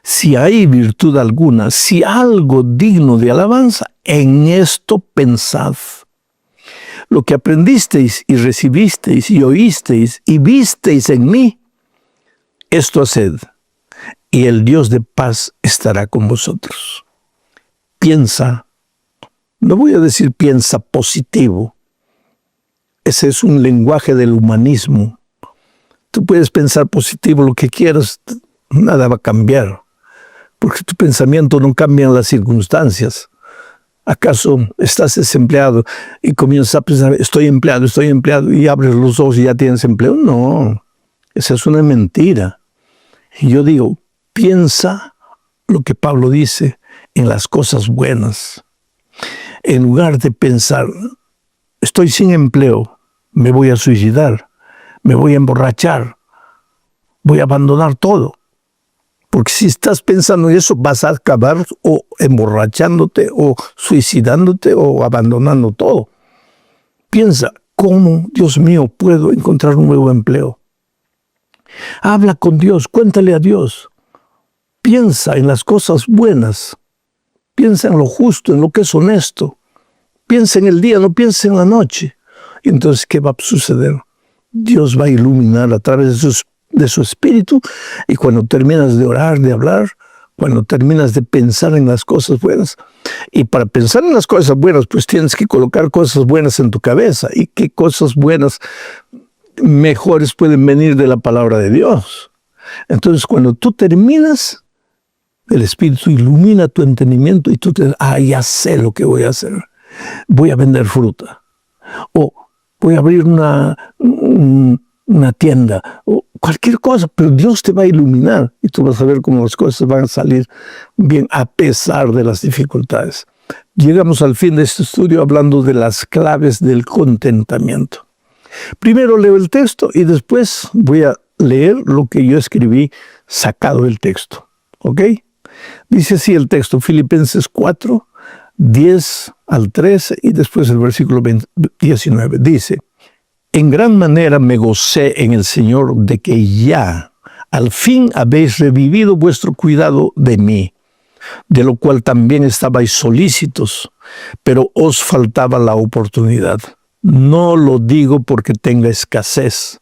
A: si hay virtud alguna, si algo digno de alabanza, en esto pensad. Lo que aprendisteis y recibisteis y oísteis y visteis en mí, esto haced, y el Dios de paz estará con vosotros. Piensa No voy a decir piensa positivo. Ese es un lenguaje del humanismo. Tú puedes pensar positivo lo que quieras, nada va a cambiar, porque tu pensamiento no cambia en las circunstancias. ¿Acaso estás desempleado y comienzas a pensar, estoy empleado, y abres los ojos y ya tienes empleo? No, esa es una mentira. Y yo digo, piensa lo que Pablo dice en las cosas buenas. En lugar de pensar, estoy sin empleo, me voy a suicidar, me voy a emborrachar, voy a abandonar todo. Porque si estás pensando en eso, vas a acabar o emborrachándote, o suicidándote, o abandonando todo. Piensa, ¿cómo, Dios mío, puedo encontrar un nuevo empleo? Habla con Dios, cuéntale a Dios. Piensa en las cosas buenas. Piensa en lo justo, en lo que es honesto. Piensa en el día, no piensa en la noche. Y entonces, ¿qué va a suceder? Dios va a iluminar a través de su espíritu, y cuando terminas de orar, de hablar, cuando terminas de pensar en las cosas buenas, y para pensar en las cosas buenas, pues tienes que colocar cosas buenas en tu cabeza. ¿Y qué cosas buenas mejores pueden venir de la palabra de Dios? Entonces, cuando tú terminas, el Espíritu ilumina tu entendimiento y tú te dices, ya sé lo que voy a hacer. Voy a vender fruta. O voy a abrir una tienda. O cualquier cosa, pero Dios te va a iluminar y tú vas a ver cómo las cosas van a salir bien a pesar de las dificultades. Llegamos al fin de este estudio hablando de las claves del contentamiento. Primero leo el texto y después voy a leer lo que yo escribí sacado del texto. ¿Ok? Dice así el texto, Filipenses 4, 10 al 13 y después el versículo 19. Dice, en gran manera me gocé en el Señor de que ya al fin habéis revivido vuestro cuidado de mí, de lo cual también estabais solícitos, pero os faltaba la oportunidad. No lo digo porque tenga escasez,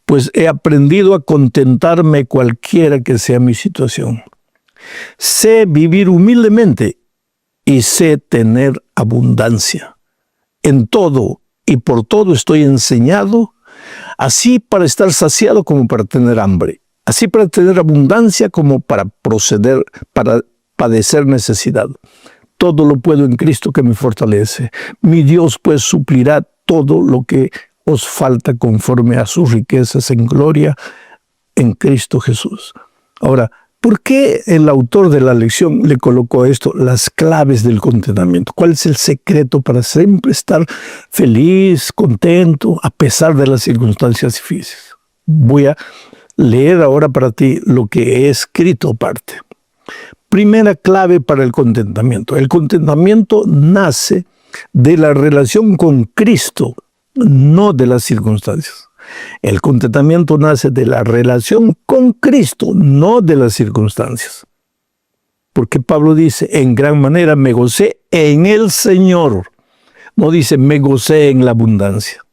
A: pues he aprendido a contentarme cualquiera que sea mi situación. Sé vivir humildemente y sé tener abundancia. En todo y por todo estoy enseñado, así para estar saciado como para tener hambre, así para tener abundancia como para padecer necesidad. Todo lo puedo en Cristo que me fortalece. Mi Dios pues suplirá todo lo que os falta conforme a sus riquezas en gloria en Cristo Jesús. Ahora, ¿por qué el autor de la lección le colocó esto, las claves del contentamiento? ¿Cuál es el secreto para siempre estar feliz, contento, a pesar de las circunstancias difíciles? Voy a leer ahora para ti lo que he escrito aparte. Primera clave para el contentamiento. El contentamiento nace de la relación con Cristo, no de las circunstancias. El contentamiento nace de la relación con Cristo, no de las circunstancias. Porque Pablo dice, en gran manera me gocé en el Señor. No dice, me gocé en la abundancia.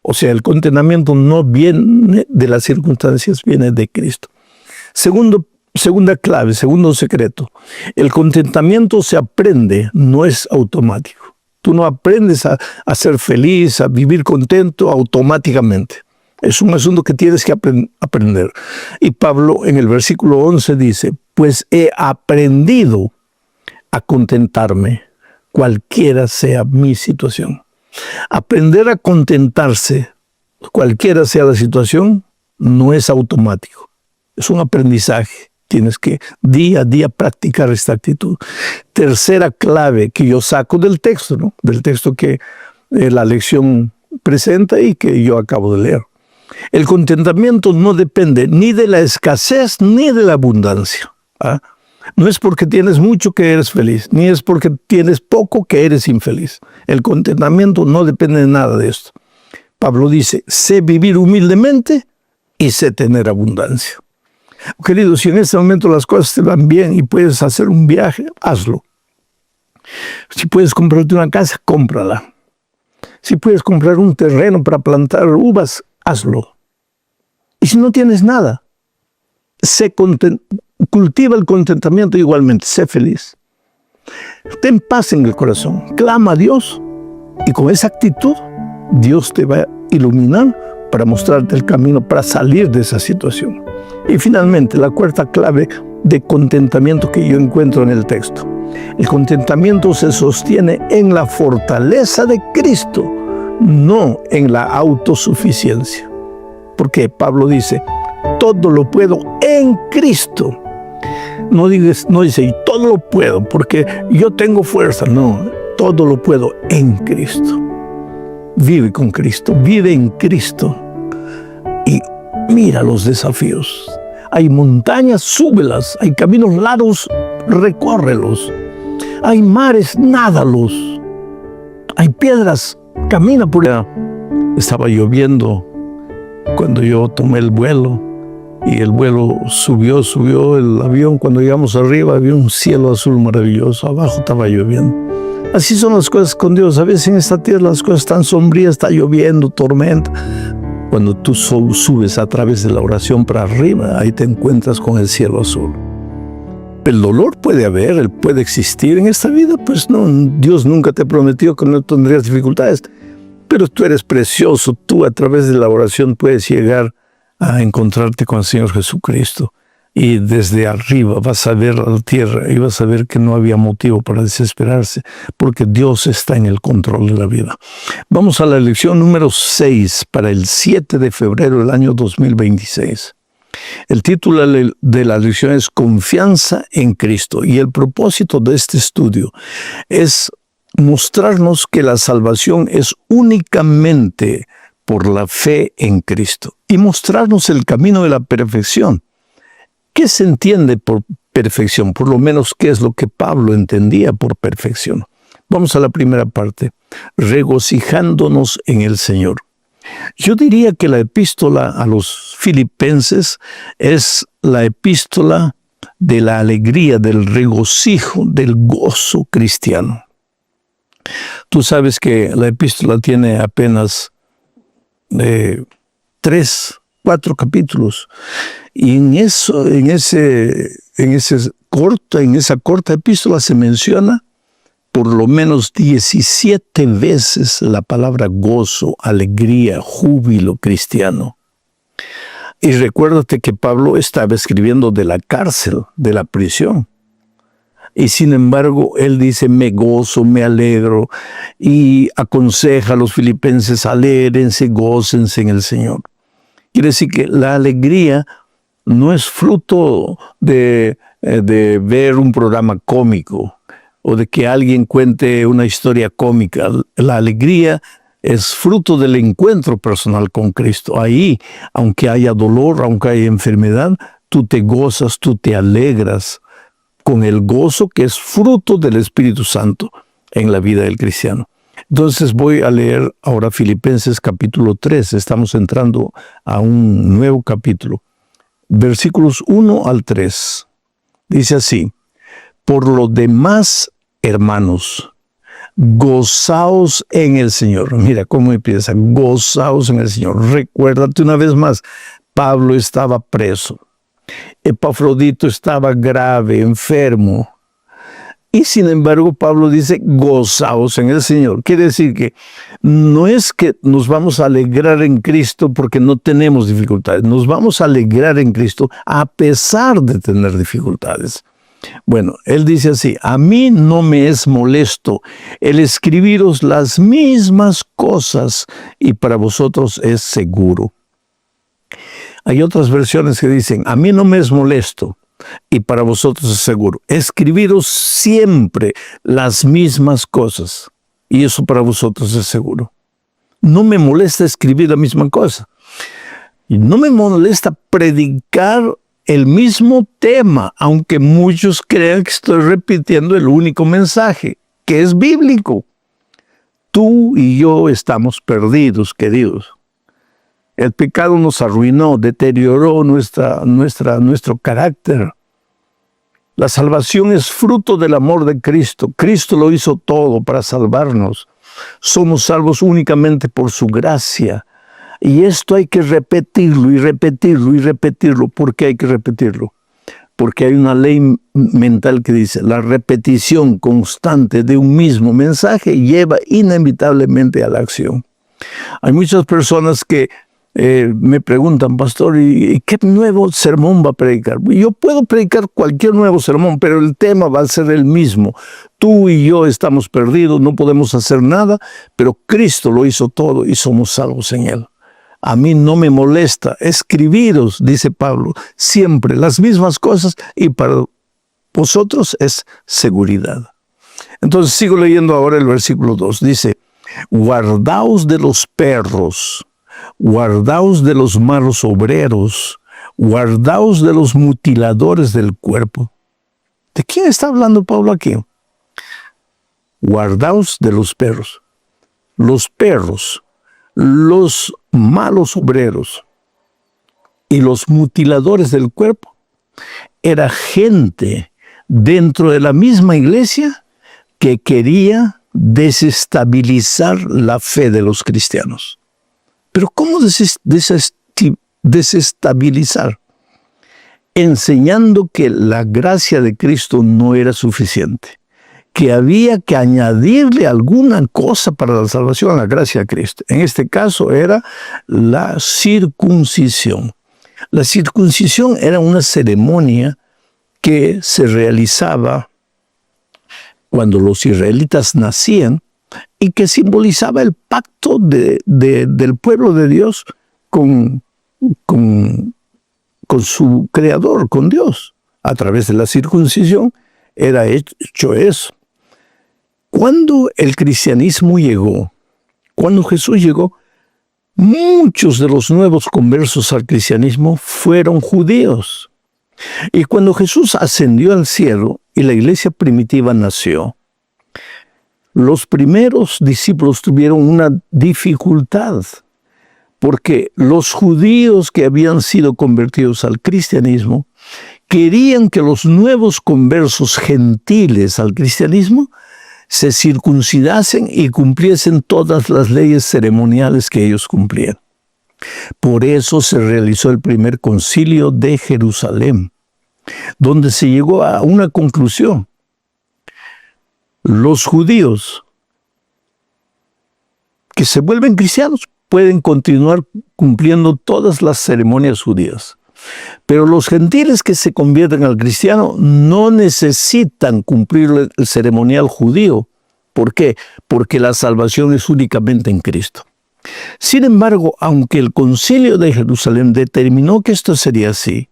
A: O sea, el contentamiento no viene de las circunstancias, viene de Cristo. Segunda clave, segundo secreto. El contentamiento se aprende, no es automático. Tú no aprendes a ser feliz, a vivir contento automáticamente. Es un asunto que tienes que aprender. Y Pablo en el versículo 11 dice, pues he aprendido a contentarme, cualquiera sea mi situación. Aprender a contentarse, cualquiera sea la situación, no es automático. Es un aprendizaje. Tienes que día a día practicar esta actitud. Tercera clave que yo saco del texto, ¿no? Del texto que la lección presenta y que yo acabo de leer. El contentamiento no depende ni de la escasez ni de la abundancia. No es porque tienes mucho que eres feliz, ni es porque tienes poco que eres infeliz. El contentamiento no depende de nada de esto. Pablo dice, sé vivir humildemente y sé tener abundancia. Querido, si en este momento las cosas te van bien y puedes hacer un viaje, hazlo. Si puedes comprarte una casa, cómprala. Si puedes comprar un terreno para plantar uvas, hazlo. Y si no tienes nada, cultiva el contentamiento igualmente, sé feliz. Ten paz en el corazón, clama a Dios y con esa actitud Dios te va a iluminar para mostrarte el camino para salir de esa situación. Y finalmente, la cuarta clave de contentamiento que yo encuentro en el texto. El contentamiento se sostiene en la fortaleza de Cristo, no en la autosuficiencia. Porque Pablo dice, todo lo puedo en Cristo. No dice, y todo lo puedo porque yo tengo fuerza. No, todo lo puedo en Cristo. Vive con Cristo, vive en Cristo y mira los desafíos. Hay montañas, súbelas. Hay caminos largos, recórrelos. Hay mares, nádalos. Hay piedras, camina por allá. Estaba lloviendo cuando yo tomé el vuelo y el vuelo subió el avión. Cuando llegamos arriba había un cielo azul maravilloso, abajo estaba lloviendo. Así son las cosas con Dios. A veces en esta tierra las cosas están sombrías, está lloviendo, tormenta. Cuando tú subes a través de la oración para arriba, ahí te encuentras con el cielo azul. El dolor puede haber, él puede existir en esta vida, pues no, Dios nunca te prometió que no tendrías dificultades. Pero tú eres precioso, tú a través de la oración puedes llegar a encontrarte con el Señor Jesucristo. Y desde arriba vas a ver la tierra y vas a ver que no había motivo para desesperarse, porque Dios está en el control de la vida. Vamos a la lección número 6 para el 7 de febrero del año 2026. El título de la lección es Confianza en Cristo, y el propósito de este estudio es mostrarnos que la salvación es únicamente por la fe en Cristo y mostrarnos el camino de la perfección. ¿Qué se entiende por perfección? Por lo menos, ¿qué es lo que Pablo entendía por perfección? Vamos a la primera parte, regocijándonos en el Señor. Yo diría que la epístola a los Filipenses es la epístola de la alegría, del regocijo, del gozo cristiano. Tú sabes que la epístola tiene apenas 4 capítulos. Y en esa corta epístola se menciona por lo menos 17 veces la palabra gozo, alegría, júbilo cristiano. Y recuérdate que Pablo estaba escribiendo de la cárcel, de la prisión. Y sin embargo, él dice, me gozo, me alegro, y aconseja a los filipenses, alégrense, gócense en el Señor. Quiere decir que la alegría no es fruto de ver un programa cómico o de que alguien cuente una historia cómica. La alegría es fruto del encuentro personal con Cristo. Ahí, aunque haya dolor, aunque haya enfermedad, tú te gozas, tú te alegras con el gozo que es fruto del Espíritu Santo en la vida del cristiano. Entonces voy a leer ahora Filipenses capítulo 3. Estamos entrando a un nuevo capítulo. Versículos 1 al 3. Dice así: por lo demás, hermanos, gozaos en el Señor. Mira cómo empieza, gozaos en el Señor. Recuérdate una vez más, Pablo estaba preso. Epafrodito estaba grave, enfermo. Y sin embargo, Pablo dice, gozaos en el Señor. Quiere decir que no es que nos vamos a alegrar en Cristo porque no tenemos dificultades. Nos vamos a alegrar en Cristo a pesar de tener dificultades. Bueno, él dice así: a mí no me es molesto el escribiros las mismas cosas, y para vosotros es seguro. Hay otras versiones que dicen, a mí no me es molesto, y para vosotros es seguro, escribiros siempre las mismas cosas, y eso para vosotros es seguro. No me molesta escribir la misma cosa. Y no me molesta predicar el mismo tema, aunque muchos crean que estoy repitiendo el único mensaje, que es bíblico. Tú y yo estamos perdidos, queridos. El pecado nos arruinó, deterioró nuestro carácter. La salvación es fruto del amor de Cristo. Cristo lo hizo todo para salvarnos. Somos salvos únicamente por su gracia. Y esto hay que repetirlo y repetirlo y repetirlo. ¿Por qué hay que repetirlo? porque hay una ley mental que dice, la repetición constante de un mismo mensaje lleva inevitablemente a la acción. Hay muchas personas que me preguntan, pastor, ¿y qué nuevo sermón va a predicar? Yo puedo predicar cualquier nuevo sermón, pero el tema va a ser el mismo. Tú y yo estamos perdidos, no podemos hacer nada, pero Cristo lo hizo todo y somos salvos en Él. A mí no me molesta escribiros, dice Pablo, siempre las mismas cosas y para vosotros es seguridad. Entonces sigo leyendo ahora el versículo 2. Dice, guardaos de los perros, guardaos de los malos obreros, guardaos de los mutiladores del cuerpo. ¿De quién está hablando Pablo aquí? Guardaos de los perros. Los perros, los malos obreros y los mutiladores del cuerpo era gente dentro de la misma iglesia que quería desestabilizar la fe de los cristianos. Pero ¿cómo desestabilizar? Enseñando que la gracia de Cristo no era suficiente, que había que añadirle alguna cosa para la salvación a la gracia de Cristo. En este caso era la circuncisión. La circuncisión era una ceremonia que se realizaba cuando los israelitas nacían y que simbolizaba el pacto del pueblo de Dios con su Creador, con Dios. A través de la circuncisión era hecho eso. Cuando el cristianismo llegó, cuando Jesús llegó, muchos de los nuevos conversos al cristianismo fueron judíos. Y cuando Jesús ascendió al cielo y la iglesia primitiva nació, los primeros discípulos tuvieron una dificultad, porque los judíos que habían sido convertidos al cristianismo querían que los nuevos conversos gentiles al cristianismo se circuncidasen y cumpliesen todas las leyes ceremoniales que ellos cumplían. Por eso se realizó el primer concilio de Jerusalén, donde se llegó a una conclusión. Los judíos que se vuelven cristianos pueden continuar cumpliendo todas las ceremonias judías. Pero los gentiles que se convierten al cristiano no necesitan cumplir el ceremonial judío. ¿Por qué? Porque la salvación es únicamente en Cristo. Sin embargo, aunque el Concilio de Jerusalén determinó que esto sería así,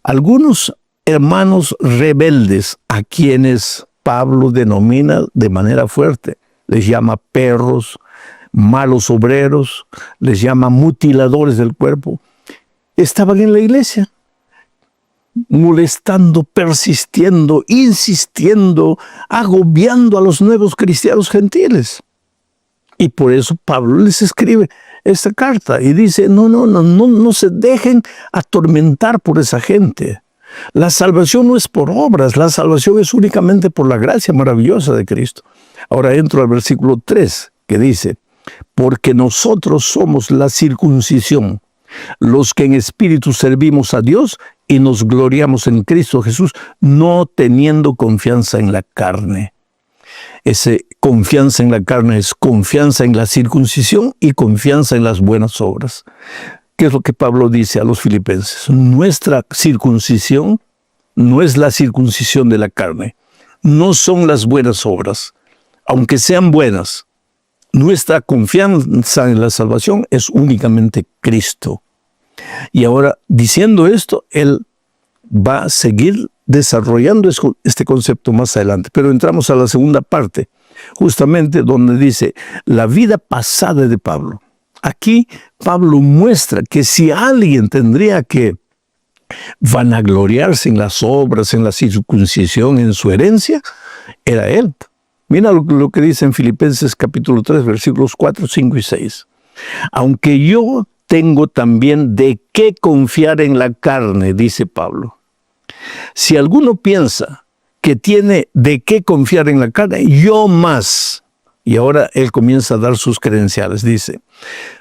A: algunos hermanos rebeldes, a quienes Pablo denomina de manera fuerte, les llama perros, malos obreros, les llama mutiladores del cuerpo, estaban en la iglesia, molestando, persistiendo, insistiendo, agobiando a los nuevos cristianos gentiles. Y por eso Pablo les escribe esta carta y dice, no se dejen atormentar por esa gente. La salvación no es por obras, la salvación es únicamente por la gracia maravillosa de Cristo. Ahora entro al versículo 3, que dice, porque nosotros somos la circuncisión, los que en espíritu servimos a Dios y nos gloriamos en Cristo Jesús, no teniendo confianza en la carne. Esa confianza en la carne es confianza en la circuncisión y confianza en las buenas obras. ¿Qué es lo que Pablo dice a los filipenses? Nuestra circuncisión no es la circuncisión de la carne, no son las buenas obras, aunque sean buenas. Nuestra confianza en la salvación es únicamente Cristo. Y ahora, diciendo esto, él va a seguir desarrollando este concepto más adelante. Pero entramos a la segunda parte, justamente donde dice la vida pasada de Pablo. Aquí Pablo muestra que si alguien tendría que vanagloriarse en las obras, en la circuncisión, en su herencia, era él. Mira lo que dice en Filipenses capítulo 3, versículos 4, 5 y 6. Aunque yo tengo también de qué confiar en la carne, dice Pablo. Si alguno piensa que tiene de qué confiar en la carne, yo más. Y ahora él comienza a dar sus credenciales. Dice,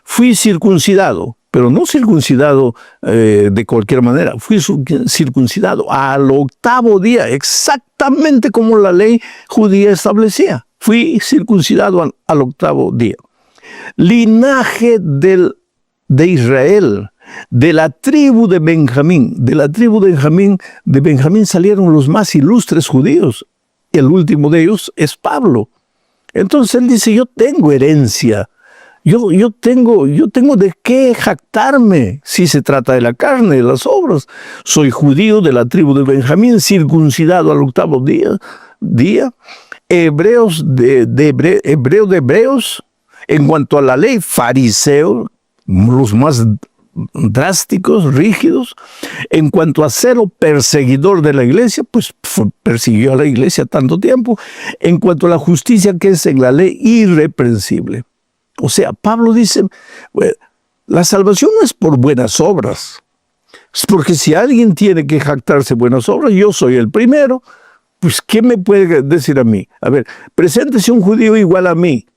A: fui circuncidado, pero no circuncidado de cualquier manera. Fui circuncidado al 8º día, exactamente como la ley judía establecía. Fui circuncidado al 8º día. Linaje de Israel, de la tribu de Benjamín. De la tribu de Benjamín salieron los más ilustres judíos. El último de ellos es Pablo. Entonces él dice, yo tengo herencia. Yo tengo de qué jactarme si se trata de la carne, de las obras. Soy judío de la tribu de Benjamín, circuncidado al 8º día. Hebreo de hebreos. En cuanto a la ley, fariseo, los más drásticos, rígidos. En cuanto a celo, perseguidor de la iglesia, pues persiguió a la iglesia tanto tiempo. En cuanto a la justicia que es en la ley, irreprensible. O sea, Pablo dice, bueno, la salvación no es por buenas obras. Es porque si alguien tiene que jactarse buenas obras, yo soy el primero. Pues, ¿qué me puede decir a mí? A ver, preséntese un judío igual a mí,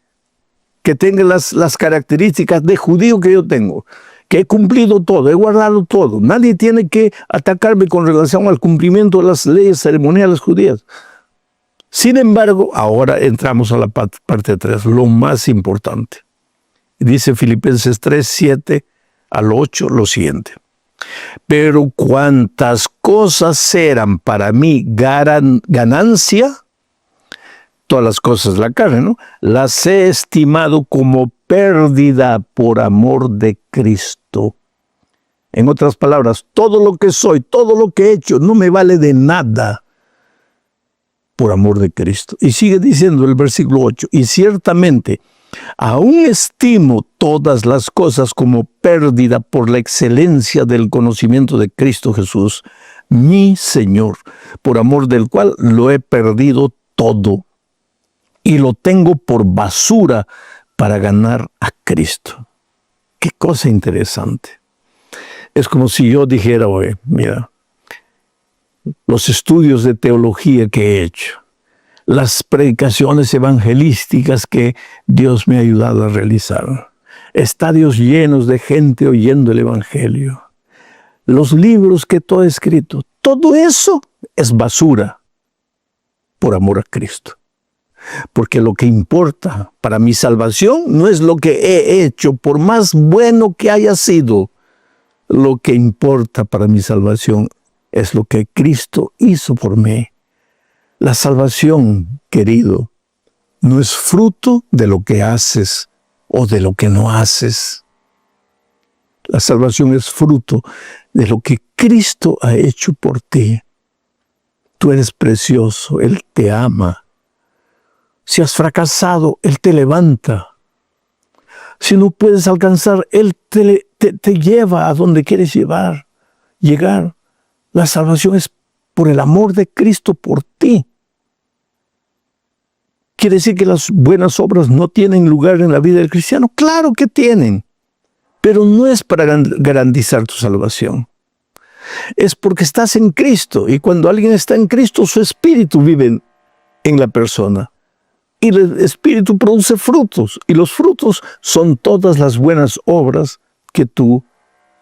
A: que tenga las características de judío que yo tengo, que he cumplido todo, he guardado todo. Nadie tiene que atacarme con relación al cumplimiento de las leyes ceremoniales judías. Sin embargo, ahora entramos a la parte 3, lo más importante. Dice Filipenses 3, 7 al 8 lo siguiente. Pero cuantas cosas eran para mí ganancia, todas las cosas de la carne, ¿no? Las he estimado como pérdida por amor de Cristo. En otras palabras, todo lo que soy, todo lo que he hecho, no me vale de nada por amor de Cristo. Y sigue diciendo el versículo 8, y ciertamente, aún estimo todas las cosas como pérdida por la excelencia del conocimiento de Cristo Jesús, mi Señor, por amor del cual lo he perdido todo y lo tengo por basura para ganar a Cristo. Qué cosa interesante. Es como si yo dijera, oye, mira, los estudios de teología que he hecho, las predicaciones evangelísticas que Dios me ha ayudado a realizar, estadios llenos de gente oyendo el evangelio, los libros que todo he escrito, todo eso es basura por amor a Cristo. Porque lo que importa para mi salvación no es lo que he hecho, por más bueno que haya sido. Lo que importa para mi salvación es lo que Cristo hizo por mí. La salvación, querido, no es fruto de lo que haces o de lo que no haces. La salvación es fruto de lo que Cristo ha hecho por ti. Tú eres precioso, Él te ama. Si has fracasado, Él te levanta. Si no puedes alcanzar, Él te lleva a donde quieres llegar. La salvación es por el amor de Cristo por ti. ¿Quiere decir que las buenas obras no tienen lugar en la vida del cristiano? Claro que tienen, pero no es para garantizar tu salvación. Es porque estás en Cristo, y cuando alguien está en Cristo, su espíritu vive en la persona. Y el espíritu produce frutos, y los frutos son todas las buenas obras que tú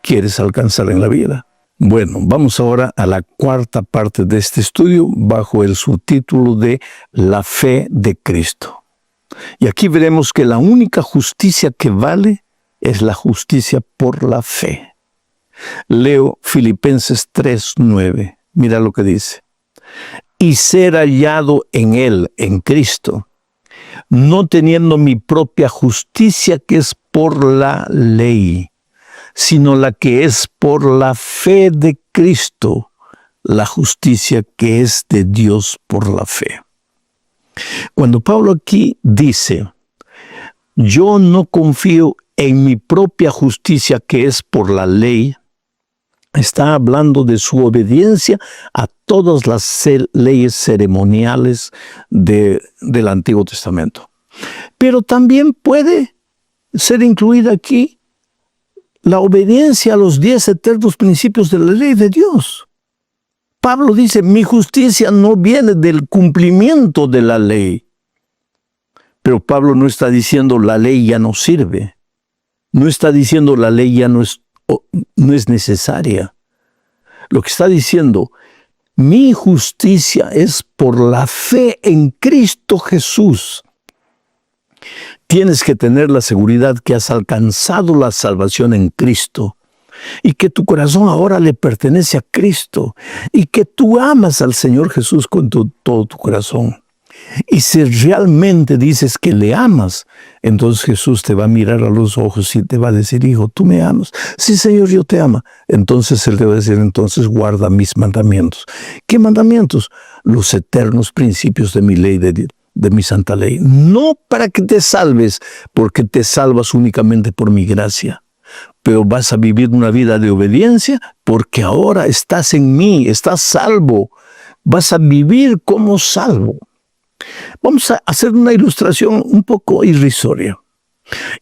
A: quieres alcanzar en la vida. Bueno, vamos ahora a la cuarta parte de este estudio bajo el subtítulo de La fe de Cristo. Y aquí veremos que la única justicia que vale es la justicia por la fe. Leo Filipenses 3:9. Mira lo que dice. Y ser hallado en Él, en Cristo, no teniendo mi propia justicia que es por la ley, sino la que es por la fe de Cristo, la justicia que es de Dios por la fe. Cuando Pablo aquí dice, yo no confío en mi propia justicia que es por la ley, está hablando de su obediencia a todas las leyes ceremoniales del Antiguo Testamento. Pero también puede ser incluida aquí la obediencia a los 10 eternos principios de la ley de Dios. Pablo dice, mi justicia no viene del cumplimiento de la ley. Pero Pablo no está diciendo la ley ya no sirve. No está diciendo la ley ya no es no es necesaria. Lo que está diciendo, mi justicia es por la fe en Cristo Jesús. Tienes que tener la seguridad que has alcanzado la salvación en Cristo y que tu corazón ahora le pertenece a Cristo y que tú amas al Señor Jesús con todo tu corazón. Y si realmente dices que le amas, entonces Jesús te va a mirar a los ojos y te va a decir, hijo, ¿tú me amas? Sí, Señor, yo te amo. Entonces Él te va a decir, entonces guarda mis mandamientos. ¿Qué mandamientos? Los eternos principios de mi ley, de mi santa ley. No para que te salves, porque te salvas únicamente por mi gracia. Pero vas a vivir una vida de obediencia porque ahora estás en mí, estás salvo. Vas a vivir como salvo. Vamos a hacer una ilustración un poco irrisoria.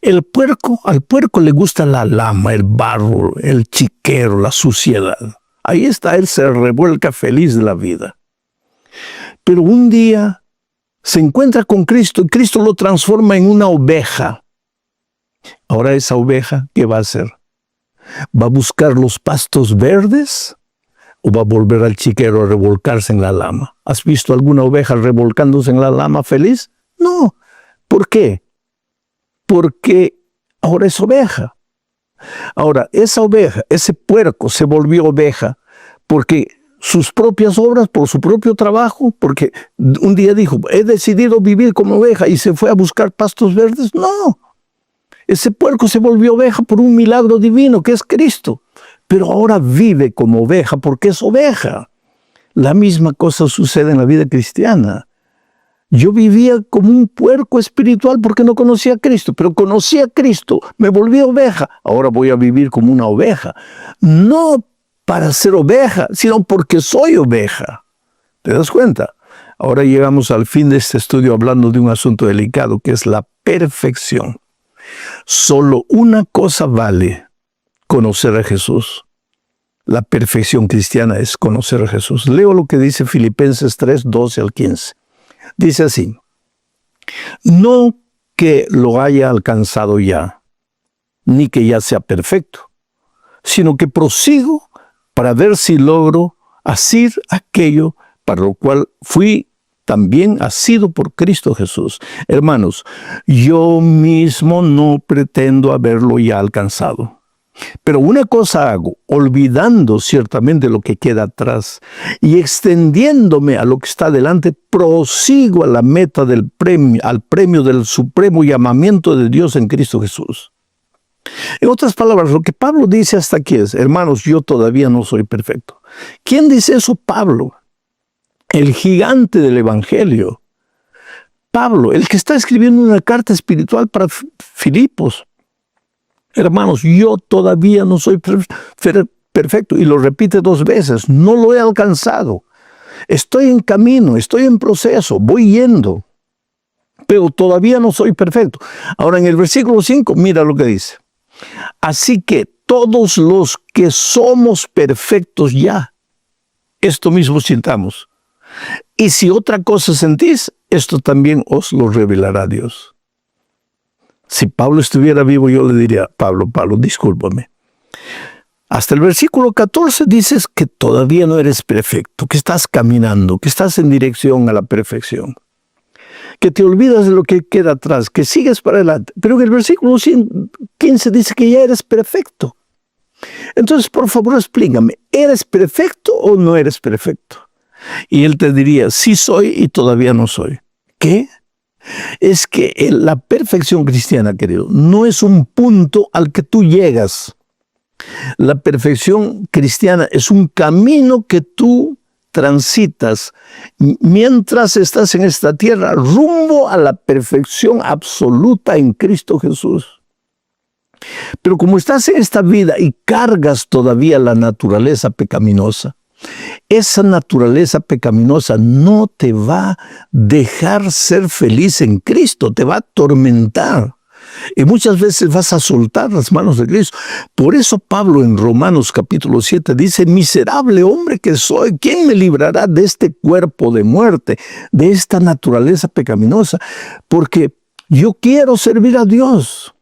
A: Al puerco le gusta la lama, el barro, el chiquero, la suciedad. Ahí está, él se revuelca feliz de la vida. Pero un día se encuentra con Cristo y Cristo lo transforma en una oveja. Ahora esa oveja, ¿qué va a hacer? ¿Va a buscar los pastos verdes o va a volver al chiquero a revolcarse en la lama? ¿Has visto alguna oveja revolcándose en la lama feliz? No. ¿Por qué? Porque ahora es oveja. Ahora, esa oveja, ese puerco se volvió oveja porque sus propias obras, por su propio trabajo, porque un día dijo, he decidido vivir como oveja y se fue a buscar pastos verdes. No. Ese puerco se volvió oveja por un milagro divino que es Cristo. Pero ahora vive como oveja porque es oveja. La misma cosa sucede en la vida cristiana. Yo vivía como un puerco espiritual porque no conocía a Cristo, pero conocí a Cristo, me volví oveja. Ahora voy a vivir como una oveja. No para ser oveja, sino porque soy oveja. ¿Te das cuenta? Ahora llegamos al fin de este estudio hablando de un asunto delicado que es la perfección. Solo una cosa vale: conocer a Jesús. La perfección cristiana es conocer a Jesús. Leo lo que dice Filipenses 3, 12 al 15. Dice así: no que lo haya alcanzado ya, ni que ya sea perfecto, sino que prosigo para ver si logro hacer aquello para lo cual fui también asido por Cristo Jesús. Hermanos, yo mismo no pretendo haberlo ya alcanzado. Pero una cosa hago, olvidando ciertamente lo que queda atrás y extendiéndome a lo que está delante, prosigo a la meta del premio, al premio del supremo llamamiento de Dios en Cristo Jesús. En otras palabras, lo que Pablo dice hasta aquí es, hermanos, yo todavía no soy perfecto. ¿Quién dice eso? Pablo, el gigante del Evangelio. Pablo, el que está escribiendo una carta espiritual para Filipos. Hermanos, yo todavía no soy perfecto. Y lo repite 2 veces. No lo he alcanzado. Estoy en camino, estoy en proceso, voy yendo. Pero todavía no soy perfecto. Ahora en el versículo 5, mira lo que dice. Así que todos los que somos perfectos ya, esto mismo sintamos. Y si otra cosa sentís, esto también os lo revelará Dios. Si Pablo estuviera vivo, yo le diría, Pablo, discúlpame. Hasta el versículo 14 dices que todavía no eres perfecto, que estás caminando, que estás en dirección a la perfección, que te olvidas de lo que queda atrás, que sigues para adelante. Pero en el versículo 15 dice que ya eres perfecto. Entonces, por favor, explícame, ¿eres perfecto o no eres perfecto? Y él te diría, sí soy y todavía no soy. ¿Qué? Es que la perfección cristiana, querido, no es un punto al que tú llegas. La perfección cristiana es un camino que tú transitas mientras estás en esta tierra rumbo a la perfección absoluta en Cristo Jesús. Pero como estás en esta vida y cargas todavía la naturaleza pecaminosa, esa naturaleza pecaminosa no te va a dejar ser feliz en Cristo, te va a atormentar. Y muchas veces vas a soltar las manos de Cristo. Por eso Pablo en Romanos capítulo 7 dice, miserable hombre que soy, ¿quién me librará de este cuerpo de muerte, de esta naturaleza pecaminosa? Porque yo quiero servir a Dios.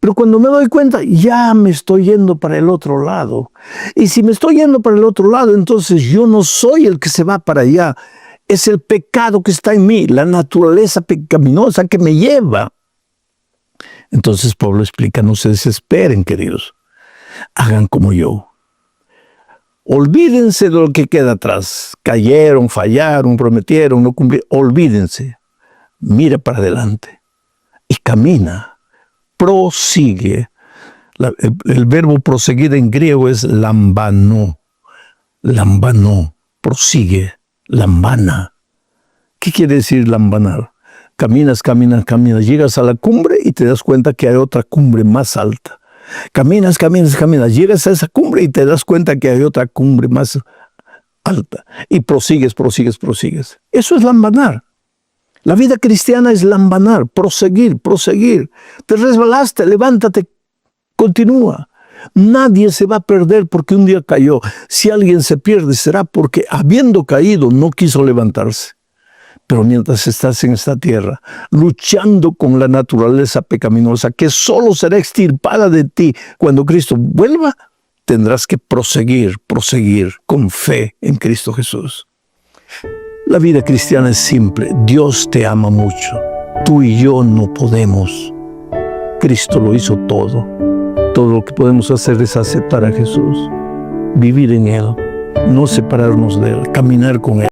A: Pero cuando me doy cuenta, ya me estoy yendo para el otro lado. Y si me estoy yendo para el otro lado, entonces yo no soy el que se va para allá. Es el pecado que está en mí, la naturaleza pecaminosa que me lleva. Entonces Pablo explica, no se desesperen, queridos. Hagan como yo. Olvídense de lo que queda atrás. Cayeron, fallaron, prometieron, no cumplieron. Olvídense. Mira para adelante y camina. Prosigue. El verbo proseguir en griego es lambano. Lambano. Prosigue. Lambana. ¿Qué quiere decir lambanar? Caminas, caminas, caminas. Llegas a la cumbre y te das cuenta que hay otra cumbre más alta. Caminas, caminas, caminas. Llegas a esa cumbre y te das cuenta que hay otra cumbre más alta. Y prosigues, prosigues, prosigues. Eso es lambanar. La vida cristiana es lambanar, proseguir, proseguir. Te resbalaste, levántate, continúa. Nadie se va a perder porque un día cayó. Si alguien se pierde será porque habiendo caído no quiso levantarse. Pero mientras estás en esta tierra, luchando con la naturaleza pecaminosa que solo será extirpada de ti cuando Cristo vuelva, tendrás que proseguir, proseguir con fe en Cristo Jesús. La vida cristiana es simple. Dios te ama mucho. Tú y yo no podemos. Cristo lo hizo todo. Todo lo que podemos hacer es aceptar a Jesús, vivir en Él, no separarnos de Él, caminar con Él.